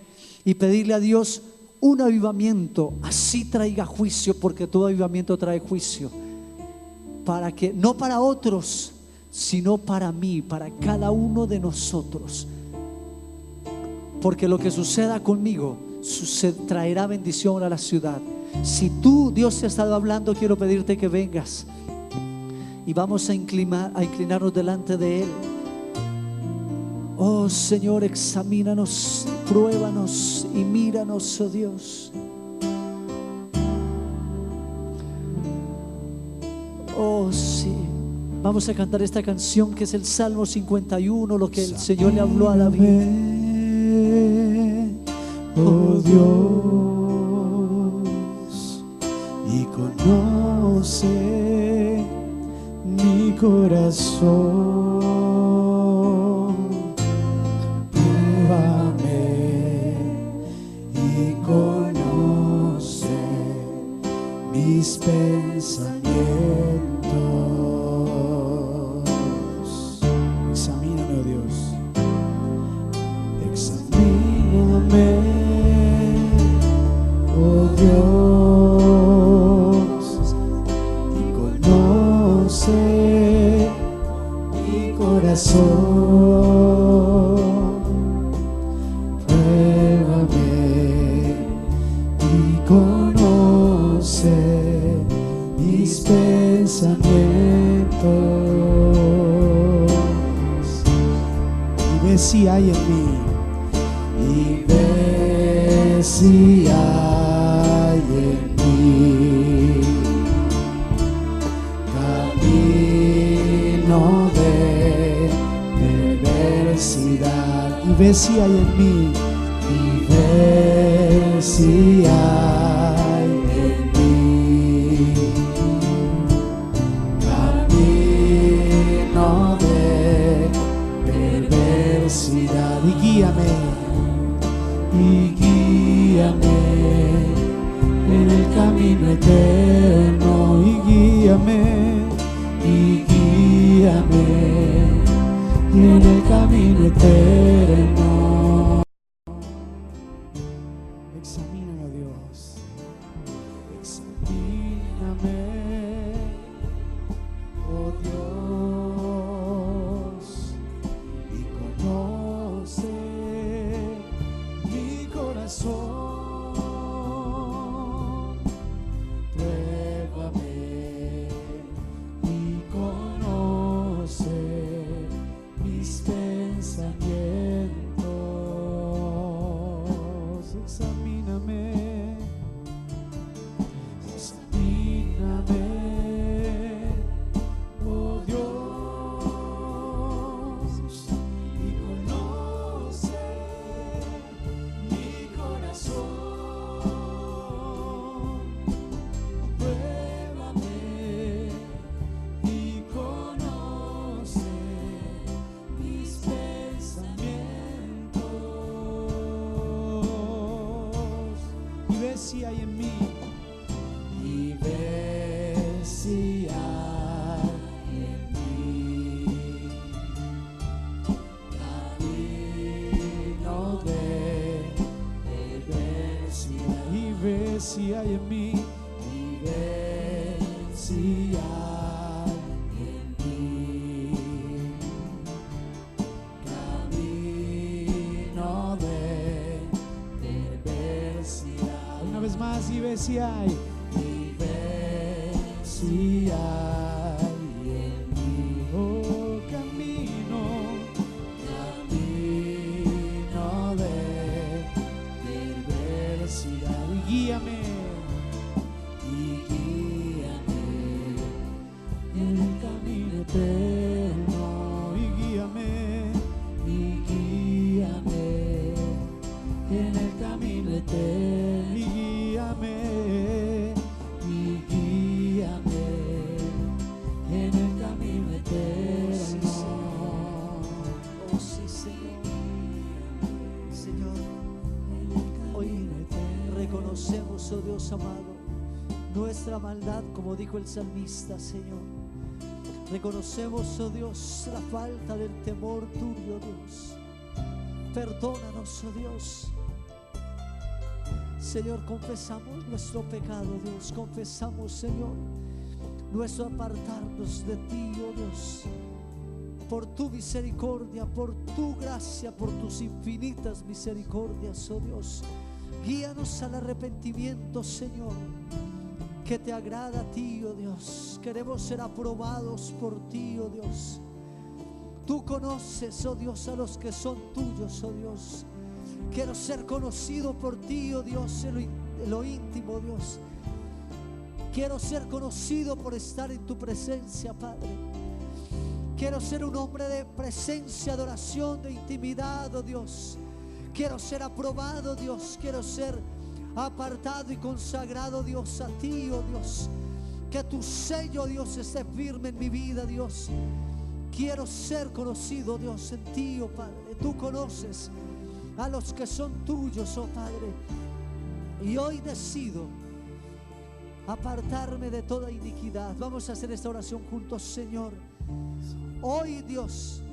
y pedirle a Dios un avivamiento, así traiga juicio, porque todo avivamiento trae juicio, para que, no para otros, sino para mí, para cada uno de nosotros, porque lo que suceda conmigo traerá bendición a la ciudad. Si tú, Dios te ha estado hablando, quiero pedirte que vengas y vamos a inclinarnos delante de Él. Oh Señor, examínanos, pruébanos y míranos, oh Dios. Oh sí. Vamos a cantar esta canción que es el Salmo 51, lo que el Señor le habló a David. Oh Dios, y conoce mi corazón. Pruébame y conoce mis pensamientos. Examíname, oh Dios. Examíname, oh Dios, y conoce mi corazón. Pruébame y conoce mis pensamientos, y ve si hay en mí, y ve si hay en mí camino de perversidad, y ve si hay en mí, y ve si hay en mí camino de perversidad, y guíame en el camino eterno, y guíame en el camino eterno. Examíname, oh Dios, examíname, oh Dios, y conoce mi corazón. Pruébame y conoce mis ve si hay, y ve si hay en mí, oh, camino de perversidad, y guíame en el camino eterno, y guíame en el camino eterno, y guíame en el camino eterno. Oh sí, Señor. Señor, hoy reconocemos, oh Dios amado, nuestra maldad, como dijo el salmista, Señor. Reconocemos, oh Dios, la falta del temor tuyo, Dios. Perdónanos, oh Dios. Señor, confesamos nuestro pecado, Dios. Confesamos, Señor, nuestro apartarnos de ti, oh Dios. Por tu misericordia, por tu gracia, por tus infinitas misericordias, oh Dios. Guíanos al arrepentimiento, Señor, que te agrada a ti, oh Dios. Queremos ser aprobados por ti, oh Dios. Tú conoces, oh Dios, a los que son tuyos, oh Dios. Quiero ser conocido por ti, oh Dios, en lo íntimo, Dios. Quiero ser conocido por estar en tu presencia, Padre. Quiero ser un hombre de presencia, de oración, de intimidad, oh Dios. Quiero ser aprobado, Dios. Quiero ser apartado y consagrado, Dios, a ti, oh Dios. Que tu sello, Dios, esté firme en mi vida, Dios. Quiero ser conocido, Dios, en ti, oh Padre. Tú conoces a los que son tuyos, oh Padre. Y hoy decido apartarme de toda iniquidad. Vamos a hacer esta oración juntos, Señor. Hoy, Dios,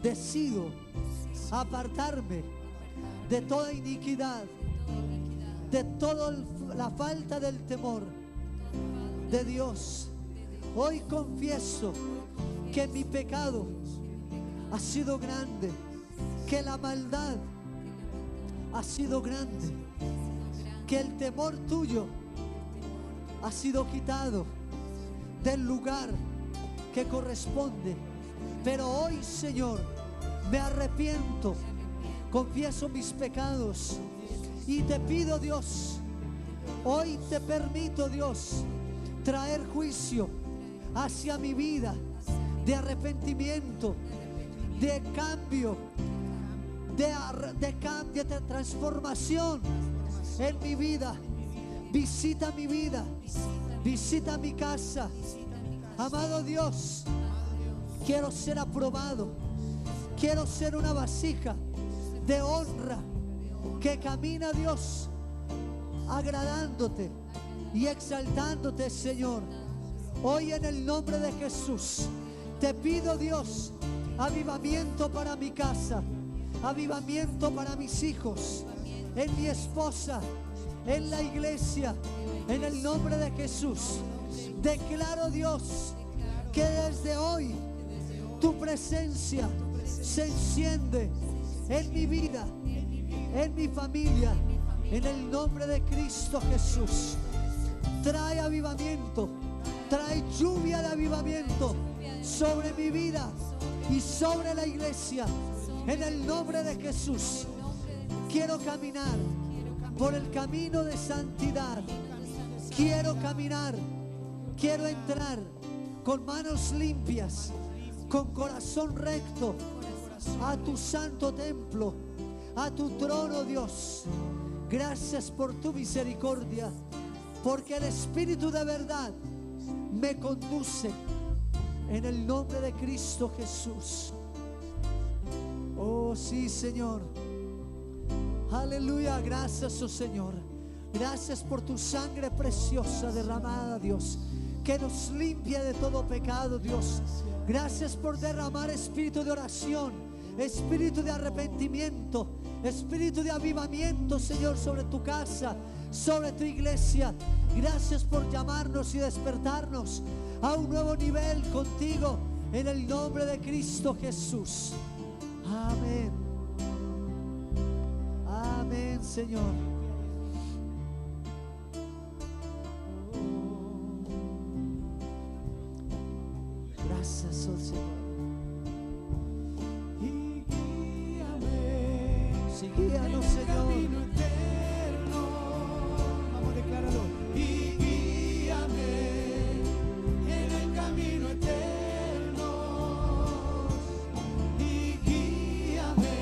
decido apartarme de toda iniquidad, de toda la falta del temor de Dios. Hoy confieso que mi pecado ha sido grande, que la maldad ha sido grande, que el temor tuyo ha sido quitado del lugar que corresponde. Pero hoy, Señor, me arrepiento, confieso mis pecados y te pido, Dios, hoy te permito, Dios, traer juicio hacia mi vida, de arrepentimiento, de cambio, de transformación en mi vida. Visita mi vida, visita mi casa. Amado Dios, quiero ser aprobado, quiero ser una vasija de honra que camina, Dios, agradándote y exaltándote, Señor. Hoy, en el nombre de Jesús, te pido, Dios, avivamiento para mi casa, avivamiento para mis hijos, en mi esposa, en la iglesia. En el nombre de Jesús declaro, Dios, que desde hoy tu presencia se enciende en mi vida, en mi familia. En el nombre de Cristo Jesús, trae avivamiento, trae lluvia de avivamiento sobre mi vida y sobre la iglesia. En el nombre de Jesús, quiero caminar por el camino de santidad. Quiero caminar, quiero entrar con manos limpias, con corazón recto a tu santo templo, a tu trono, Dios. Gracias por tu misericordia, porque el Espíritu de verdad me conduce. En el nombre de Cristo Jesús. Oh sí, Señor. Aleluya, gracias, oh Señor. Gracias por tu sangre preciosa derramada, Dios, que nos limpia de todo pecado, Dios. Gracias por derramar espíritu de oración, espíritu de arrepentimiento, espíritu de avivamiento, Señor, sobre tu casa, sobre tu iglesia. Gracias por llamarnos y despertarnos a un nuevo nivel contigo, en el nombre de Cristo Jesús. Amén. Amén, Señor. Gracias, oh Señor. Y guíame. Sí, guíanos, en el Señor. camino eterno. Vamos, decláralo. Y guíame en el camino eterno. Y guíame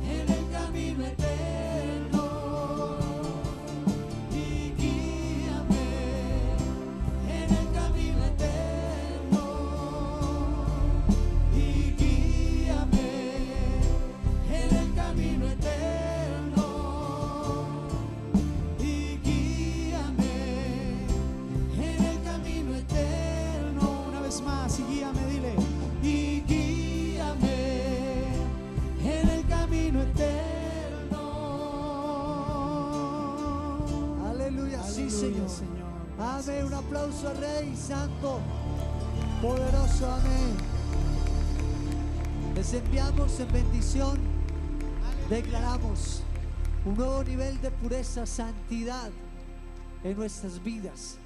en el camino eterno. Y guíame en el camino eterno. Y guíame en el camino eterno. Y guíame en el camino eterno. Una vez más, y guíame, dile. Y guíame en el camino eterno. Aleluya, sí, Aleluya, Señor. Amén. Gracias. Un aplauso al Rey Santo, poderoso. Amén. Les enviamos en bendición. Declaramos un nuevo nivel de pureza, santidad en nuestras vidas.